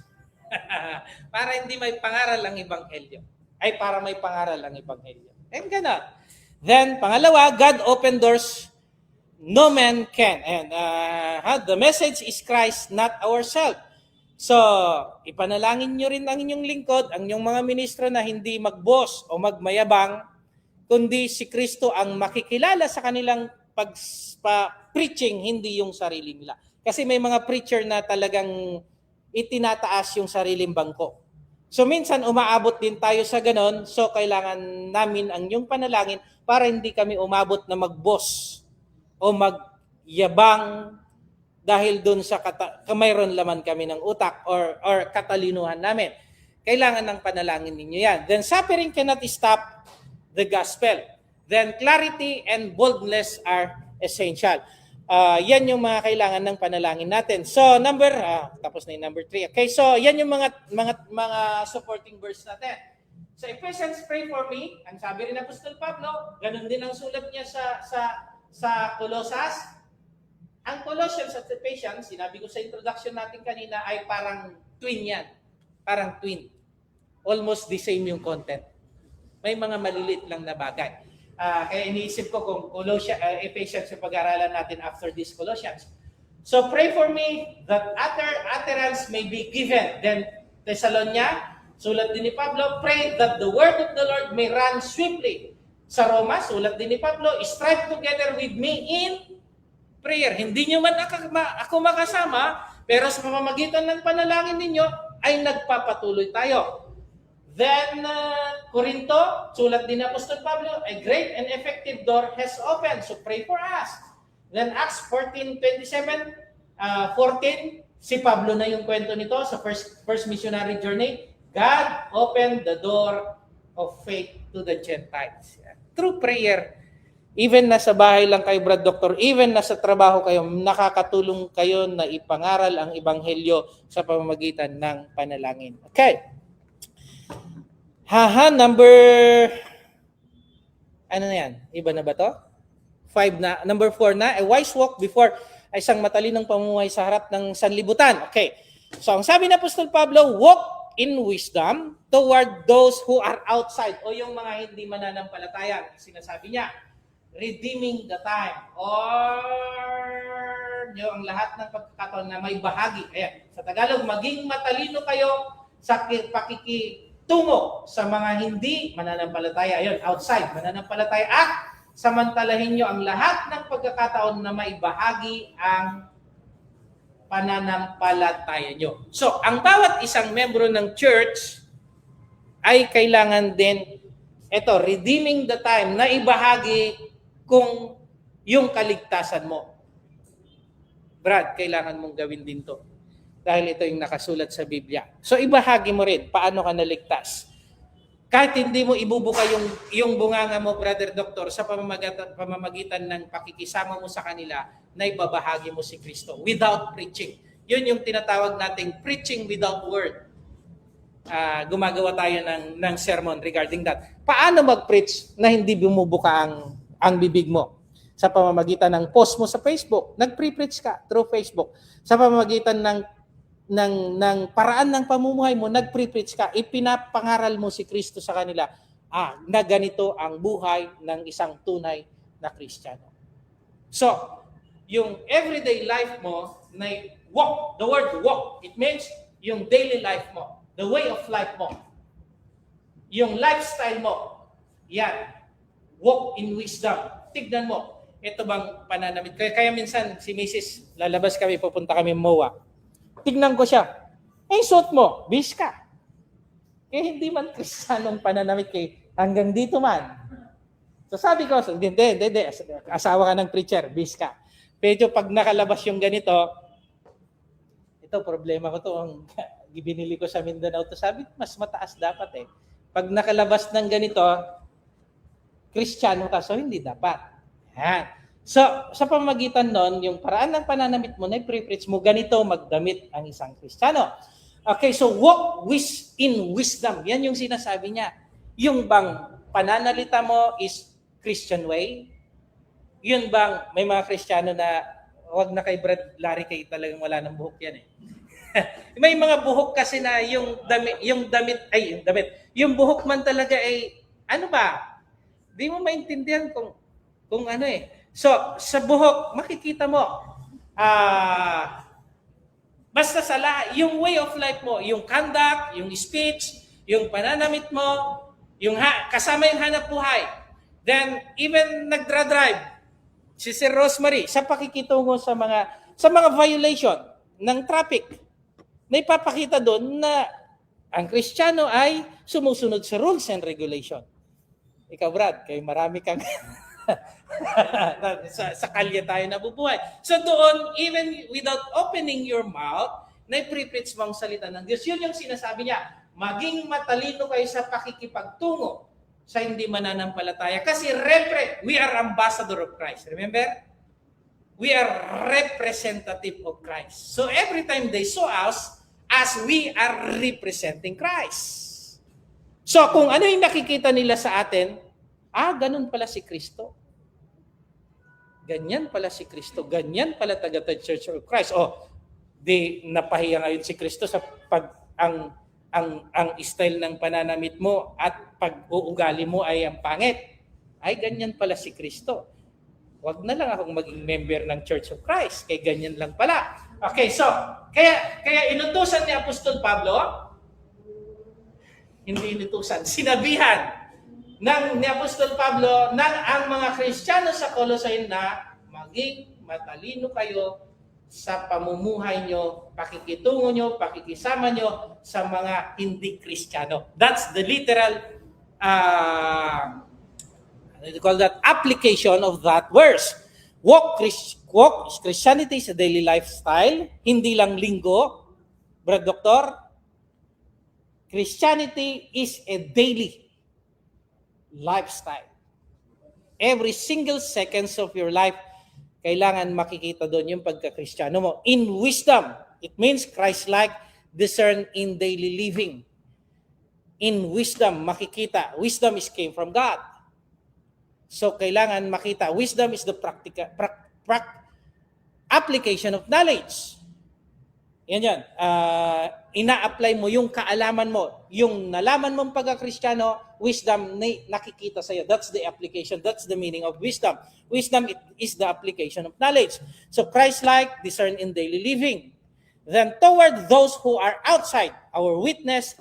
Para hindi may pangaral ang ebanghelyo. Ay, para may pangaral ang ebanghelyo. And ganon. Then, pangalawa, God opened doors no man can. And the message is Christ, not ourselves. So, ipanalangin nyo rin ang inyong lingkod, ang inyong mga ministro na hindi mag-boss o magmayabang, kundi si Kristo ang makikilala sa kanilang preaching, hindi yung sarili nila. Kasi may mga preacher na talagang itinataas yung sariling bangko. So minsan umaabot din tayo sa ganon, so kailangan namin ang yung panalangin para hindi kami umabot na mag-boss o magyabang dahil doon sa mayroon laman kami ng utak or katalinuhan namin. Kailangan ng panalangin ninyo yan. Then suffering cannot stop the gospel. Then clarity and boldness are essential. Yan yung mga kailangan ng panalangin natin. So tapos na yung number 3. Okay, so yan yung mga supporting verse natin. So Ephesians, pray for me. Ang sabi rin ng Apostol Pablo, ganun din ang sulat niya sa Colosas. Ang Colossians at Ephesians, sinabi ko sa introduction natin kanina, ay parang twin yan. Parang twin. Almost the same yung content. May mga maliliit lang na bagay. Kaya iniisip ko kung Ephesians yung pag-aralan natin after this Colossians. So pray for me that utterance may be given. Then Thessalonia, sulat din ni Pablo, pray that the word of the Lord may run swiftly. Sa Roma, sulat din ni Pablo, strive together with me in prayer. Hindi nyo man ako makasama, pero sa pamamagitan ng panalangin ninyo, ay nagpapatuloy tayo. Then, Corinto, sulat din ni Apostol Pablo, a great and effective door has opened, so pray for us. Then Acts 14:27, 14, si Pablo na yung kwento nito sa first missionary journey. God opened the door of faith to the Gentiles. Through prayer, even nasa bahay lang kayo, Brad Doctor, even nasa trabaho kayo, nakakatulong kayo na ipangaral ang ebanghelyo sa pamamagitan ng panalangin. Okay. Number, ano na yan? Iba na ba to? 5 na. Number 4 na, a wise walk before ay isang matalinong pamumuhay sa harap ng sanlibutan. Okay. So, ang sabi na Apostol Pablo, walk in wisdom toward those who are outside o yung mga hindi mananampalataya. Sinasabi niya, redeeming the time or yung lahat ng pagkakataon na may bahagi. Ayan, sa Tagalog, maging matalino kayo sa pakikitungo sa mga hindi mananampalataya. Ayun, outside, mananampalataya. At samantalahin nyo ang lahat ng pagkakataon na may bahagi ang pananampalataya nyo. So, ang bawat isang membro ng church ay kailangan din redeeming the time na ibahagi kung yung kaligtasan mo. Brad, kailangan mong gawin din to. Dahil ito yung nakasulat sa Biblia. So ibahagi mo rin paano ka naligtas. Kahit hindi mo ibubuka yung bunganga mo, Brother Doctor, sa pamamagitan ng pakikisama mo sa kanila, na ibabahagi mo si Kristo without preaching. Yun yung tinatawag nating preaching without word. Gumagawa tayo ng sermon regarding that. Paano mag-preach na hindi bumubuka ang bibig mo? Sa pamamagitan ng post mo sa Facebook, nag-pre-preach ka through Facebook. Sa pamamagitan ng paraan ng pamumuhay mo, nag-pre-preach ka, ipinapangaral mo si Kristo sa kanila, na ganito ang buhay ng isang tunay na Kristiyano. So, yung everyday life mo, na walk, the word walk, it means yung daily life mo, the way of life mo, yung lifestyle mo, yan, walk in wisdom. Tignan mo, ito bang pananamit? Kaya minsan, si Mrs. lalabas kami, pupunta kami MOA. Tignan ko siya. Suot mo, bis ka. Hindi man Kristiyanong pananamit hanggang dito man. So sabi ko, hindi, asawa ka ng preacher, bis ka. Pero pag nakalabas yung ganito, ito problema ko to, ang binili ko sa Mindanao to, sabi mas mataas dapat Pag nakalabas ng ganito, Kristiyano ka, so hindi dapat. Yan. So, sa pamamagitan nun, yung paraan ng pananamit mo na i-preach mo, ganito magdamit ang isang Kristiyano. Okay, so walk in wisdom. Yan yung sinasabi niya. Yung bang pananalita mo is Christian way? Yun bang may mga Kristiyano na wag na kay Brad Larry, kay talagang wala ng buhok yan May mga buhok kasi na yung buhok man talaga ay ano ba? Di mo maintindihan kung ano eh. So, sa buhok makikita mo basta sa lahat, yung way of life mo, yung conduct, yung speech, yung pananamit mo, kasama yung hanap buhay. Then even nagdra-drive si Sir Rosemary sa pakikitungo sa mga violation ng traffic. May papakita doon na ang Kristiyano ay sumusunod sa rules and regulation. Ikaw, Brad, kay marami kang sa kalye tayo nabubuhay. So doon, even without opening your mouth, na-preach mo ang salita ng Diyos. Yun yung sinasabi niya, maging matalino kayo sa pakikipagtungo sa hindi mananampalataya. Kasi we are ambassador of Christ. Remember? We are representative of Christ. So every time they saw us, as we are representing Christ. So kung ano yung nakikita nila sa atin, ganun pala si Kristo. Ganyan pala si Kristo. Ganyan pala taga Church of Christ. Di napahiya ngayon si Kristo sa ang style ng pananamit mo at pag-uugali mo ay ang pangit. Ay ganyan pala si Kristo. Wag na lang akong maging member ng Church of Christ. Kaya ganyan lang pala. Okay, so kaya inutusan ni Apostol Pablo, hindi inutusan, sinabihan ni Apostol Pablo ng ang mga Kristiyano sa Colossae na maging matalino kayo sa pamumuhay nyo, pakikitungo nyo, pakikisama nyo sa mga hindi Kristiyano. That's the literal application of that verse. Walk Christianity is a daily lifestyle, hindi lang linggo. Brad Doktor, Christianity is a daily lifestyle. Every single seconds of your life, kailangan makikita doon yung pagka-Kristiyano mo. In wisdom, it means Christ-like, discern in daily living. In wisdom, makikita. Wisdom came from God. So, kailangan makita. Wisdom is the application of knowledge. Yan. Ina-apply mo yung kaalaman mo. Yung nalaman mong pagka-Kristiyano, wisdom nakikita sa'yo. That's the application. That's the meaning of wisdom. Wisdom is the application of knowledge. So Christ-like, discern in daily living. Then toward those who are outside, our witness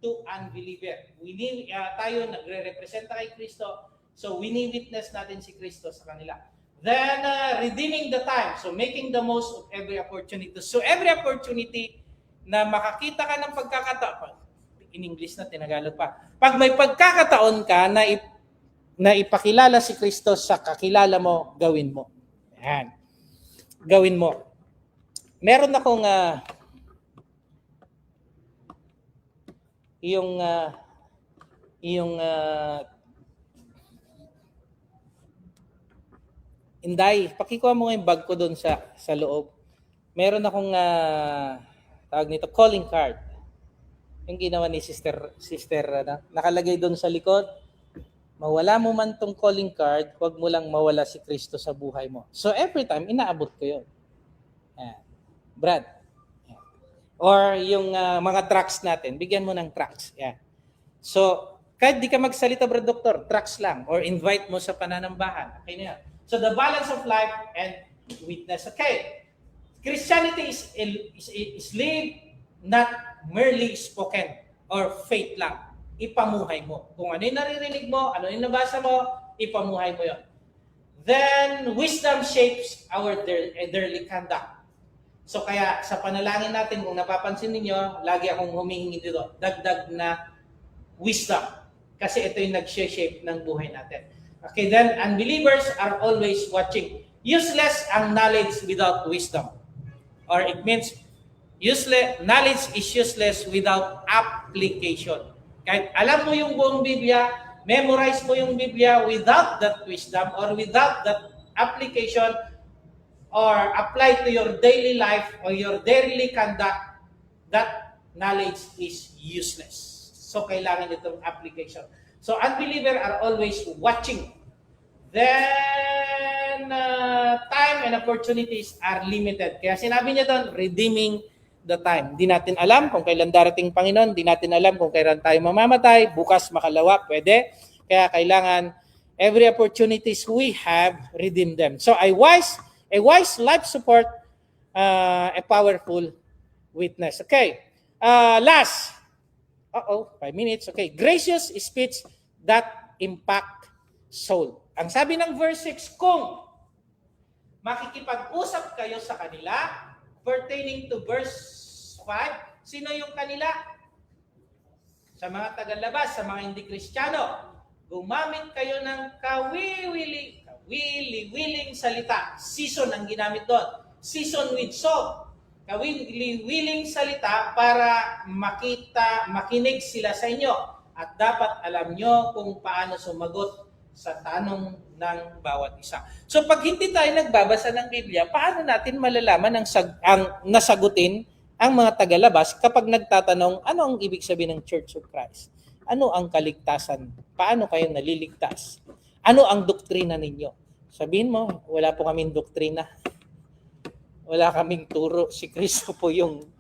to unbeliever. Tayo nagre-representa kay Kristo. So wini-witness natin si Kristo sa kanila. Then, redeeming the time. So, making the most of every opportunity. So, every opportunity na makakita ka ng pagkakataon, in English na, tinagalog pa. Pag may pagkakataon ka na ipakilala si Kristo sa kakilala mo, gawin mo. Yan. Gawin mo. Meron akong Inday, pakikuha mo nga yung bag ko doon sa loob. Meron akong tawag nito, calling card. Yung ginawa ni sister nakalagay doon sa likod. Mawala mo man tong calling card, huwag mo lang mawala si Kristo sa buhay mo. So every time, inaabot ko yun. Yan. Brad. Yan. Or yung mga tracks natin, bigyan mo ng tracks. Yan. So, kahit di ka magsalita, Brad Doktor, tracks lang. Or invite mo sa pananambahan. Okay na yan. So the balance of life and witness. Okay. Christianity is lived, not merely spoken or faith lang. Ipamuhay mo. Kung ano yung naririnig mo, ano yung nabasa mo, ipamuhay mo yun. Then, wisdom shapes our daily conduct. So kaya sa panalangin natin, kung napapansin ninyo, lagi akong humihingi dito, dagdag na wisdom. Kasi ito yung nag-shape ng buhay natin. Okay, then unbelievers are always watching. Useless ang knowledge without wisdom. Or it means knowledge is useless without application. Kahit alam mo yung buong Biblia, memorize mo yung Biblia without that wisdom or without that application or apply to your daily life or your daily conduct, that knowledge is useless. So kailangan itong application. So unbelievers are always watching. Then and time and opportunities are limited. Kaya sinabi niya doon, redeeming the time. Di natin alam kung kailan darating Panginoon, di natin alam kung kailan tayo mamamatay, bukas makalawa, pwede. Kaya kailangan every opportunities we have, redeem them. So a wise life support, a powerful witness. Okay. Last. 5 minutes. Okay. Gracious speech that impact soul. Ang sabi ng verse 6, kung makikipag-usap kayo sa kanila, pertaining to verse 5, sino yung kanila? Sa mga tagalabas, sa mga hindi Kristiyano, gumamit kayo ng kawili-wiling salita. Season ang ginamit doon. Season with salt. Kawili-wiling salita para makinig sila sa inyo. At dapat alam nyo kung paano sumagot sa tanong ng bawat isa. So pag hindi tayo nagbabasa ng Biblia, paano natin malalaman ang nasagutin ang mga tagalabas kapag nagtatanong ano ang ibig sabihin ng Church of Christ? Ano ang kaligtasan? Paano kayo naliligtas? Ano ang doktrina ninyo? Sabihin mo, wala po kaming doktrina. Wala kaming turo. Si Kristo po yung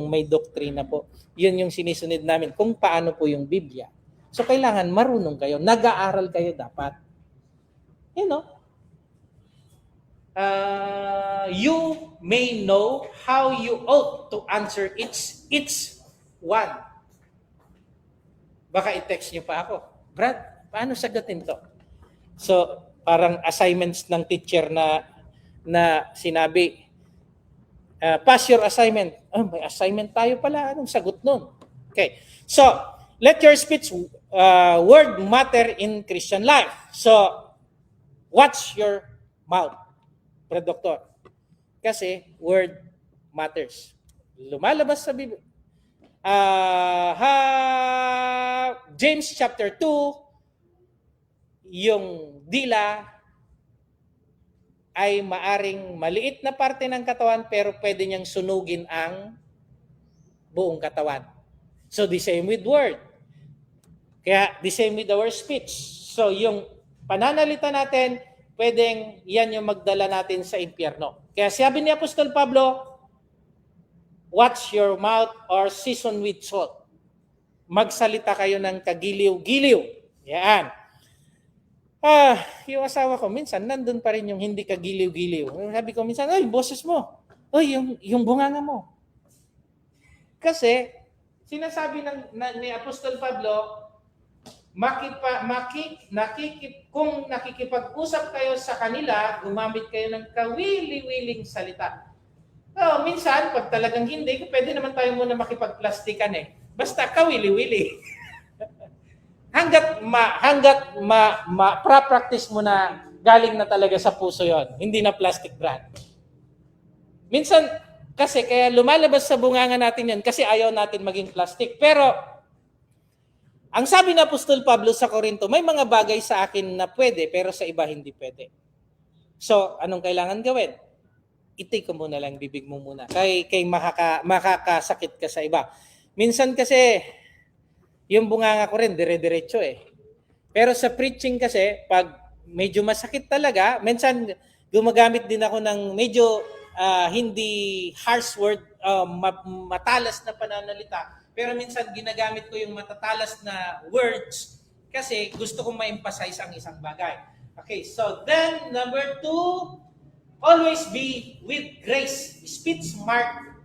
may doktrina po. Yun yung sinisunod namin kung paano po yung Biblia. So, kailangan marunong kayo. Nag-aaral kayo dapat. You know, you may know how you ought to answer each one. Baka i-text nyo pa ako, Brad, paano sagutin to? So, parang assignments ng teacher na sinabi, pass your assignment. May assignment tayo pala. Anong sagot nun? Okay. So, let your speech word matter in Christian life. So, watch your mouth, Brad Doktor. Kasi word matters. Lumalabas sa Biblia. James chapter 2, yung dila ay maaring maliit na parte ng katawan pero pwede niyang sunugin ang buong katawan. So the same with word. Kaya the same with our speech. So yung pananalita natin, pwedeng yan yung magdala natin sa impyerno. Kaya sabi ni Apostol Pablo, watch your mouth or season with salt. Magsalita kayo ng kagiliw-giliw. Yan. Yung asawa ko, minsan, nandun pa rin yung hindi kagiliw-giliw. Sabi ko minsan, ay, boses mo. Ay, yung bunganga mo. Kasi, sinasabi ni Apostol Pablo, kung nakikipag-usap kayo sa kanila, gumamit kayo ng kawili-wiling salita. Minsan, pag talagang hindi, pwede naman tayo muna makipagplastikan eh. Basta kawili-wili. hanggat pra-practice mo na galing na talaga sa puso yon, hindi na plastic brand. Minsan, kasi kaya lumalabas sa bunganga natin yan kasi ayaw natin maging plastic. Pero, ang sabi na Apostol Pablo sa Corinto, may mga bagay sa akin na pwede, pero sa iba hindi pwede. So, anong kailangan gawin? Itik ko muna lang, bibig mo muna. Kay makakasakit ka sa iba. Minsan kasi, yung bunganga ko rin, dire-diretso eh. Pero sa preaching kasi, pag medyo masakit talaga, minsan gumagamit din ako ng medyo hindi harsh word, matalas na pananalita. Pero minsan ginagamit ko yung matatalas na words kasi gusto kong ma-emphasize ang isang bagay. Okay, so then number 2, always be with grace. Speech marked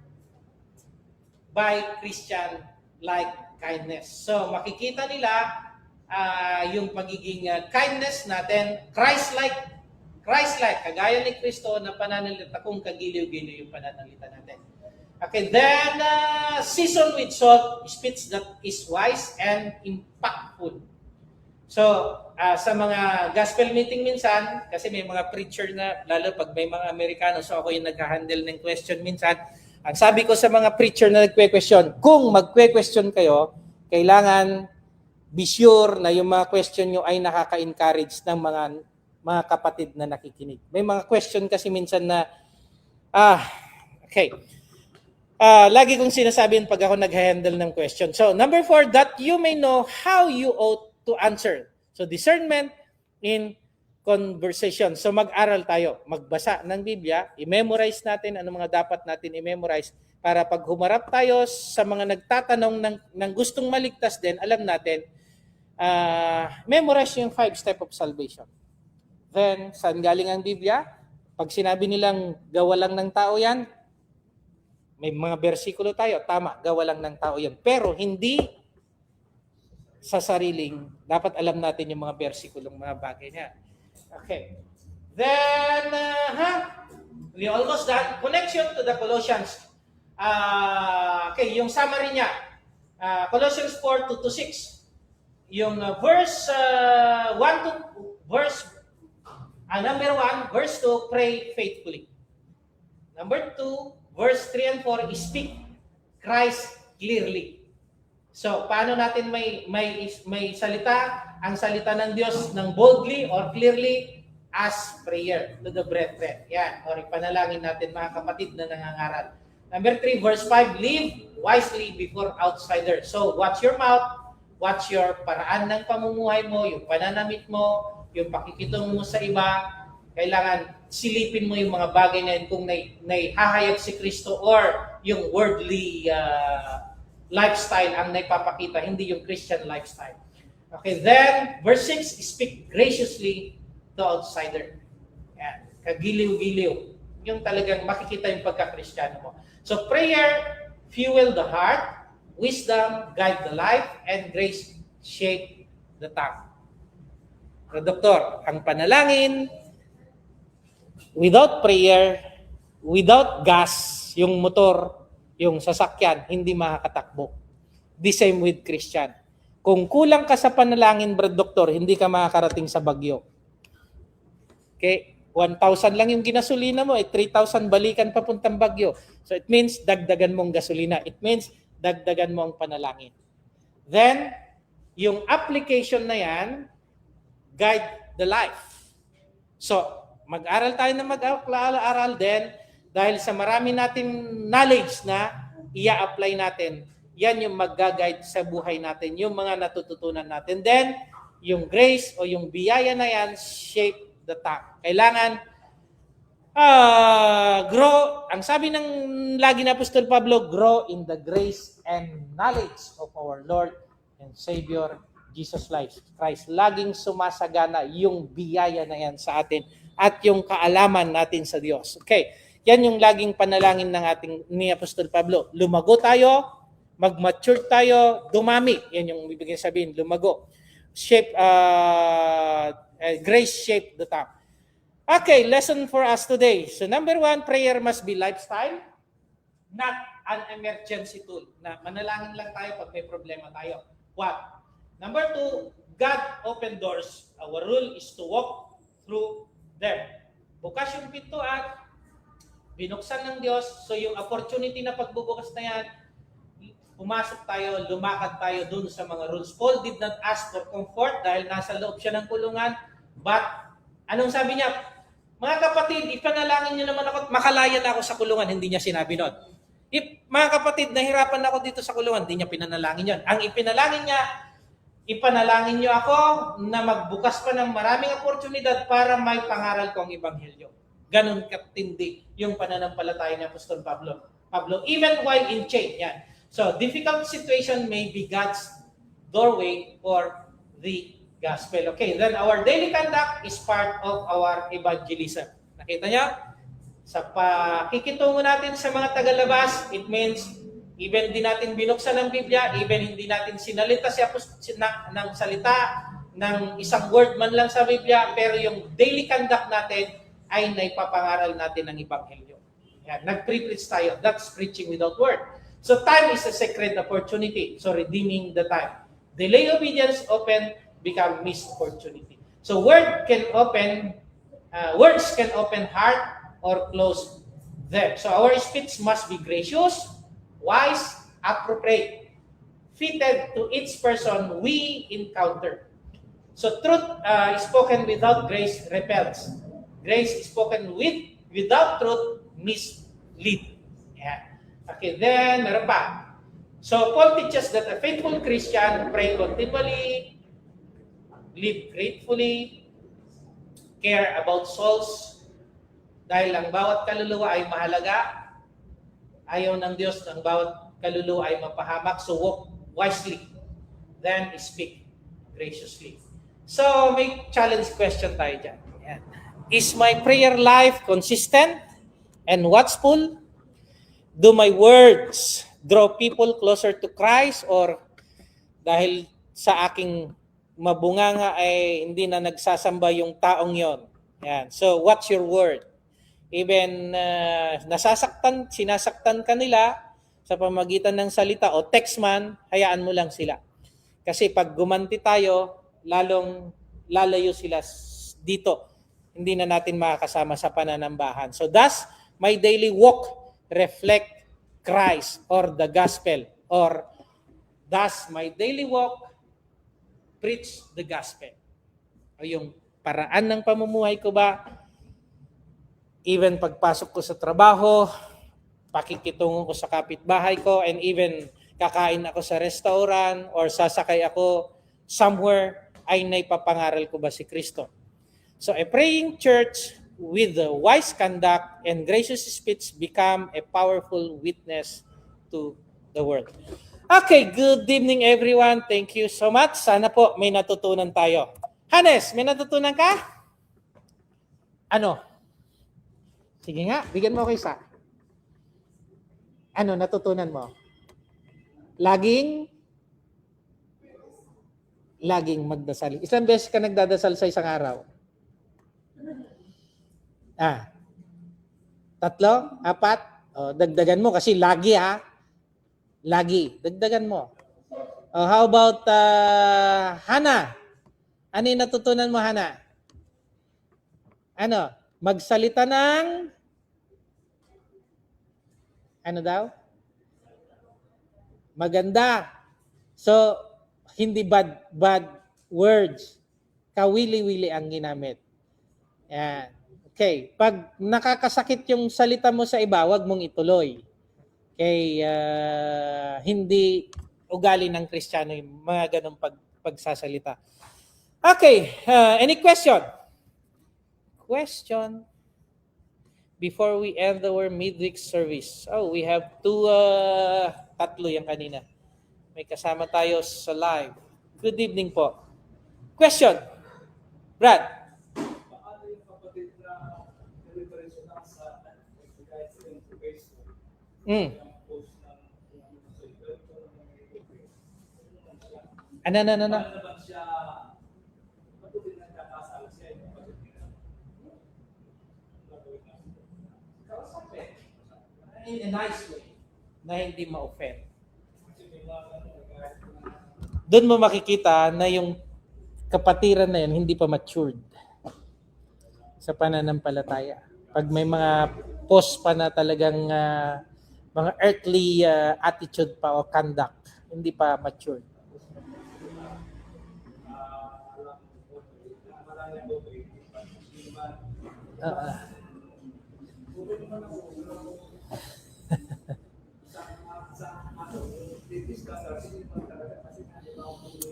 by Christian-like kindness. So makikita nila yung pagiging kindness natin, Christ-like, kagaya ni Kristo na pananalita kung kagiliw-giliw yung pananalita natin. Okay, then season with salt, speech that is wise and impactful. So, sa mga gospel meeting minsan, kasi may mga preacher na, lalo pag may mga Amerikano, so ako yung nag-handle ng question minsan, ang sabi ko sa mga preacher na nagque-question, kung magque-question kayo, kailangan be sure na yung mga question nyo ay nakaka-encourage ng mga kapatid na nakikinig. May mga question kasi minsan na, okay. Lagi kong sinasabihin pag ako nag-handle ng question. So, number 4, that you may know how you ought to answer. So, discernment in conversation. So mag-aral tayo, magbasa ng Biblia, i-memorize natin ano mga dapat natin i-memorize para pag humarap tayo sa mga nagtatanong ng gustong maligtas din, alam natin, memorize yung 5 steps of salvation. Then, saan galing ang Biblia? Pag sinabi nilang gawa lang ng tao yan, may mga bersikulo tayo, tama, gawa lang ng tao yan. Pero hindi sa sariling, dapat alam natin yung mga bersikulong mga bagay niya. Okay. Then, we almost done. Connection to the Colossians. Okay, yung summary niya. Colossians 4, 2-6. Yung verse 1 to verse number 1, verse 2, pray faithfully. Number 2, verse 3 and 4, speak Christ clearly. So, paano natin may salita? Ang salita ng Diyos ng boldly or clearly as prayer to the brethren. Yan. Or ipanalangin natin mga kapatid na nangangaral. Number 3, verse 5, live wisely before outsiders. So, watch your mouth, watch your paraan ng pamumuhay mo, yung pananamit mo, yung pakikitungo mo sa iba. Kailangan silipin mo yung mga bagay na yun kung naihahayag si Kristo or yung worldly lifestyle ang naipapakita, hindi yung Christian lifestyle. Okay, then, verse 6, speak graciously to outsider. Yan, kagiliw-giliw. Yung talagang makikita yung pagka-Kristiyano mo. So, prayer, fuel the heart, wisdom, guide the life, and grace, shape the tongue. Doktor, ang panalangin, without prayer, without gas, yung motor, yung sasakyan, hindi makakatakbo. The same with Christian. Kung kulang ka sa panalangin, Brad Doktor, hindi ka makakarating sa bagyo. Okay? 1,000 lang yung ginasolina mo, 3,000 balikan papuntang bagyo. So it means dagdagan mong gasolina. It means dagdagan mo ang panalangin. Then, yung application na yan, guide the life. So, mag-aral tayo na mag-aral din dahil sa marami nating knowledge na ia-apply natin, yan yung mag-guide sa buhay natin, yung mga natututunan natin. Then, yung grace o yung biyaya na yan, shape the tongue. Kailangan grow. Ang sabi ng lagi na Apostol Pablo, grow in the grace and knowledge of our Lord and Savior Jesus Christ. Laging sumasagana yung biyaya na yan sa atin at yung kaalaman natin sa Diyos. Okay. Yan yung laging panalangin ng ating ni Apostol Pablo. Lumago tayo, mag-mature tayo, dumami. Yan yung ibig sabihin, lumago. Shape, grace shape the tongue. Okay, lesson for us today. So number 1, prayer must be lifestyle, not an emergency tool. Na manalangin lang tayo pag may problema tayo. What? Number 2, God open doors. Our rule is to walk through them. Bukas yung pintuan, binuksan ng Diyos, so yung opportunity na pagbubukas na yan, pumasok tayo, lumakad tayo dun sa mga rules. Paul did not ask for comfort dahil nasa loob siya ng kulungan, but anong sabi niya? Mga kapatid, ipanalangin niyo naman ako, makalaya na ako sa kulungan, hindi niya sinabi nun. Mga kapatid, nahirapan ako dito sa kulungan, hindi niya pinanalangin yun. Ang ipinalangin niya, ipanalangin niyo ako na magbukas pa ng maraming oportunidad para may pangaral ko ang Ebanghelyo. Ganon katindi yung pananampalataya ni Apostol Pablo. Even while in chain, yan. So, difficult situation may be God's doorway for the gospel. Okay, then our daily conduct is part of our evangelism. Nakita niyo? Sa pakikitungo natin sa mga tagalabas, it means even di natin binuksan ng Biblia, even hindi natin sinalita ng salita ng isang word man lang sa Biblia, pero yung daily conduct natin ay naipapangaral natin ng Ebanghelyo. Yan, nag-preach tayo. That's preaching without word. So time is a sacred opportunity. So redeeming the time. Delay obedience often become missed opportunity. So words can open heart or close them. So our speech must be gracious, wise, appropriate, fitted to each person we encounter. So truth spoken without grace repels. Grace spoken without truth mislead. Yeah. Okay, then meron pa. So Paul teaches that a faithful Christian pray continually, live gratefully, care about souls dahil ang bawat kaluluwa ay mahalaga. Ayaw ng Diyos ng bawat kaluluwa ay mapahamak. So walk wisely, then speak graciously. So may challenge question tayo dyan. Yan. Is my prayer life consistent and watchful? Do my words draw people closer to Christ, or dahil sa aking mabunganga ay hindi na nagsasamba yung taong yon? Yan. So what's your word? Even sinasaktan ka nila sa pamagitan ng salita o text man, hayaan mo lang sila. Kasi pag gumanti tayo, lalong lalayo sila dito. Hindi na natin makakasama sa pananambahan. So does my daily walk reflect Christ or the gospel? Or does my daily walk preach the gospel? O yung paraan ng pamumuhay ko ba, even pagpasok ko sa trabaho, pakikitungo ko sa kapitbahay ko, and even kakain ako sa restaurant or sasakay ako somewhere, ay naipapangaral ko ba si Kristo? So a praying church with the wise conduct and gracious speech become a powerful witness to the world. Okay, good evening everyone. Thank you so much. Sana po may natutunan tayo. Hannes, may natutunan ka? Ano? Sige nga, bigyan mo ako isa. Ano natutunan mo? Laging magdasal. Ilang beses ka nagdadasal sa isang araw? 3, 4? O, dagdagan mo kasi lagi ha. Lagi. Dagdagan mo. O, how about Hana? Ano yung natutunan mo, Hana? Ano? Magsalita ng ano daw? Maganda. So, hindi bad words. Kawili-wili ang ginamit. Yan. Okay. Pag nakakasakit yung salita mo sa iba, wag mong ituloy. Okay. Hindi ugali ng Kristiyano yung mga ganong pagsasalita. Okay. Any question? Question? Before we end our midweek service. Oh, we have 3 yung kanina. May kasama tayo sa live. Good evening po. Question? Brad? Ano? In a nice way, na hindi ma-offend. Doon mo makikita na yung kapatiran na yun hindi pa matured sa pananampalataya. Pag may mga post pa na talagang mga earthly attitude pa o conduct, hindi pa matured.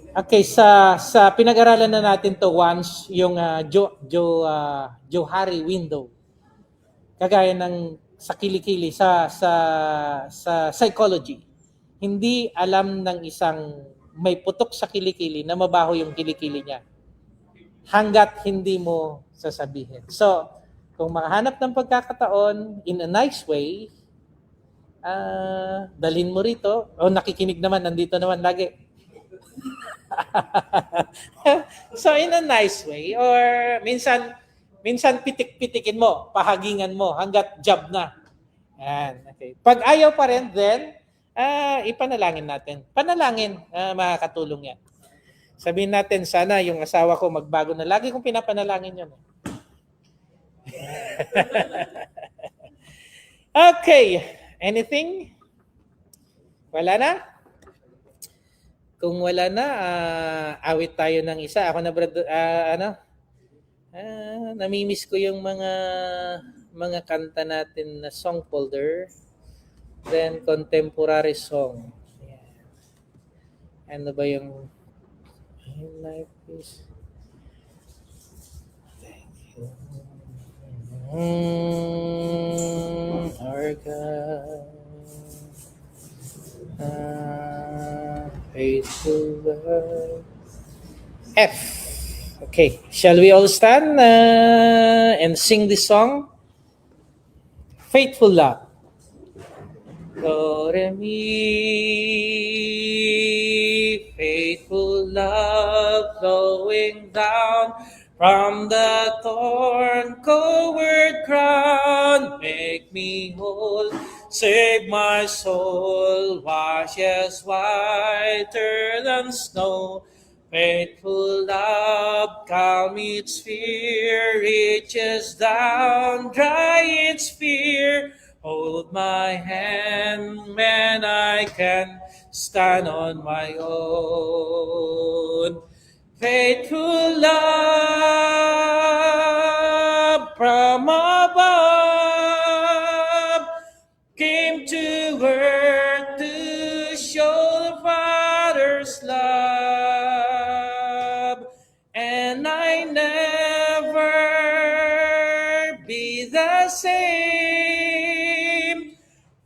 Okay, sa pinag-aralan na natin to once, yung Johari window. Kagaya ng sa kilikili, sa psychology. Hindi alam ng isang may putok sa kilikili na mabaho yung kilikili niya. Hanggat hindi mo sasabihin. So, kung makahanap ng pagkakataon in a nice way, dalhin mo rito. O nakikinig naman, nandito naman lagi. So in a nice way, or minsan pitik-pitikin mo, pahagingan mo hanggat job na. Yan, okay. Pag ayaw pa rin, then ipanalangin natin. Panalangin, makakatulong yan. Sabihin natin, sana yung asawa ko magbago na. Lagi kong pinapanalangin yun. Okay. Anything? Wala na? Kung wala na, awit tayo ng isa. Ako na, namimiss ko yung mga kanta natin na song folder. Then, contemporary song. Ano ba yung life is... Our God, faithful love. F. Okay, shall we all stand and sing this song? Faithful love. Do, re, mi, faithful love flowing down from the thorn-covered crown, make me whole, save my soul, wash as whiter than snow. Faithful love, calm its fear, reaches down, dry its fear. Hold my hand when I can stand on my own. Faithful love from above came to earth to show the Father's love, and I never be the same,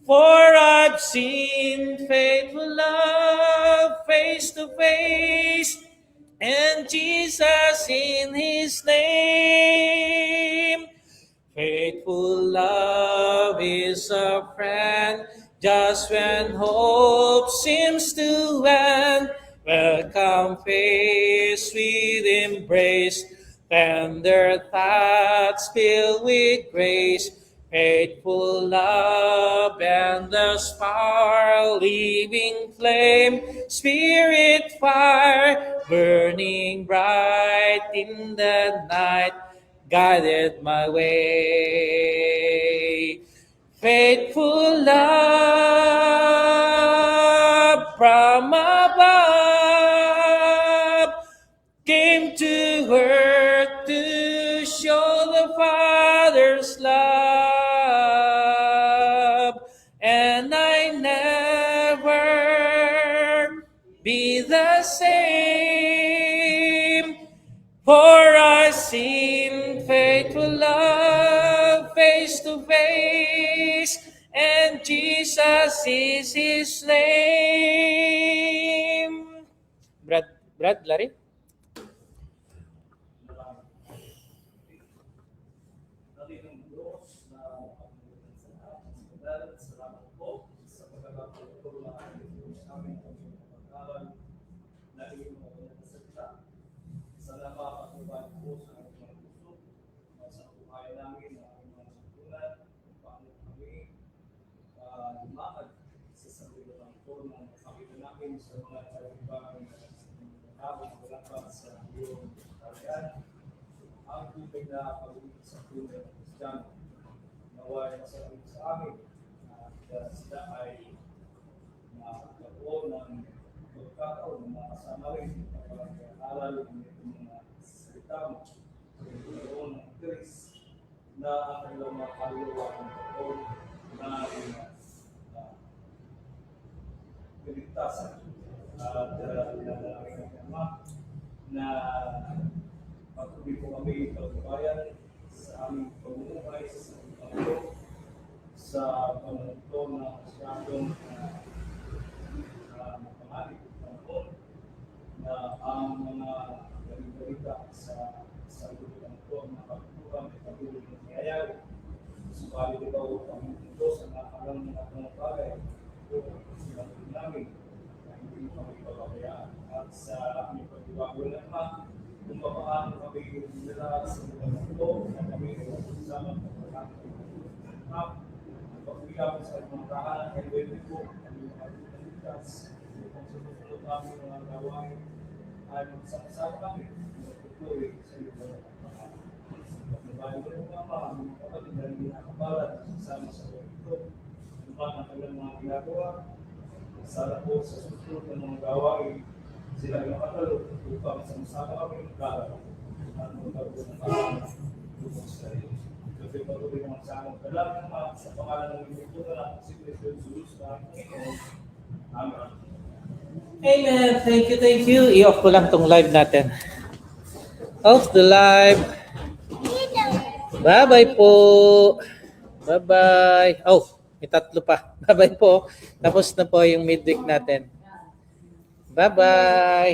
for I've seen faithful love face to face, and Jesus in His name. Faithful love is a friend just when hope seems to end. Welcome face with embrace, tender thoughts filled with grace. Faithful love and the spark, living flame, spirit fire, burning bright in the night, guided my way. Faithful love from above came to earth to show the Father's love, and I never be the same, for I seen faithful love face to face, and Jesus is His name. Brad, Larry? Salamat po sa pagkakatulong na aming pag-aaral na iyong mga salita. Salamat at iba't po sa aming mga puso, sa buhay namin, ang aming mga sutulan, paano kami lumakad sa sarili ng forma ng pakita namin sa mga ibang habang wala sa iyong karyan. Ang tubig na pag-ibig sa tunay ng Kristiyano, naway masalamit sa amin at sila ay magkaroon ng pagkataon ng mga kasama rin kapag aral ng mga salita mo, magkaroon ng Diyos na ang kanilang mga kaluluwa ng pagkaroon na piligtasan at nanalangin ng Ama na patuloy po kami pagbabayan sa aming pamumuhay sa aming Panginoon, sa pamumuto ng masyadong mapangalit ng Panginoon, na ang mga balita sa lugar ng ito, ang mga pagkukulang ay patuloy na nangyayari. Subalit ikaw, Panginoon Diyos, ang nakalang mga pangapagay, ito silang namin na hindi mo kami pababayaan. At sa aming pagbabago ng Ama, kung paano kami nila sa lugar ng ito, na kami ay sama ng pagkakaroon ng Ama, pag-uwihan sa mga kahanan ay pwede po kami makalimutas. Kung susunod namin mga gawain ay magsasama kami, magtutuloy sa lugar ng Ama. Pagbabago ng Ama, ang mga kapatid na hindi nakabalan, sama sa lugar ito, ano ba ang kanilang mga ginagawa, sana po sa susunod ng mga gawain, sila ay makatalo upang sama-sama kami magkala at magkaroon ng kahanan upang sa iyo. Kasi patuloy naman sa aming dalangin naman sa pangalan ng Panginoon na si Kristo Jesus na Panginoon. Amen. Amen. Thank you. I-off ko lang tong live natin. Off the live. Bye-bye po. Bye-bye. Oh, may 3 pa. Bye-bye po. Tapos na po yung midweek natin. Bye-bye.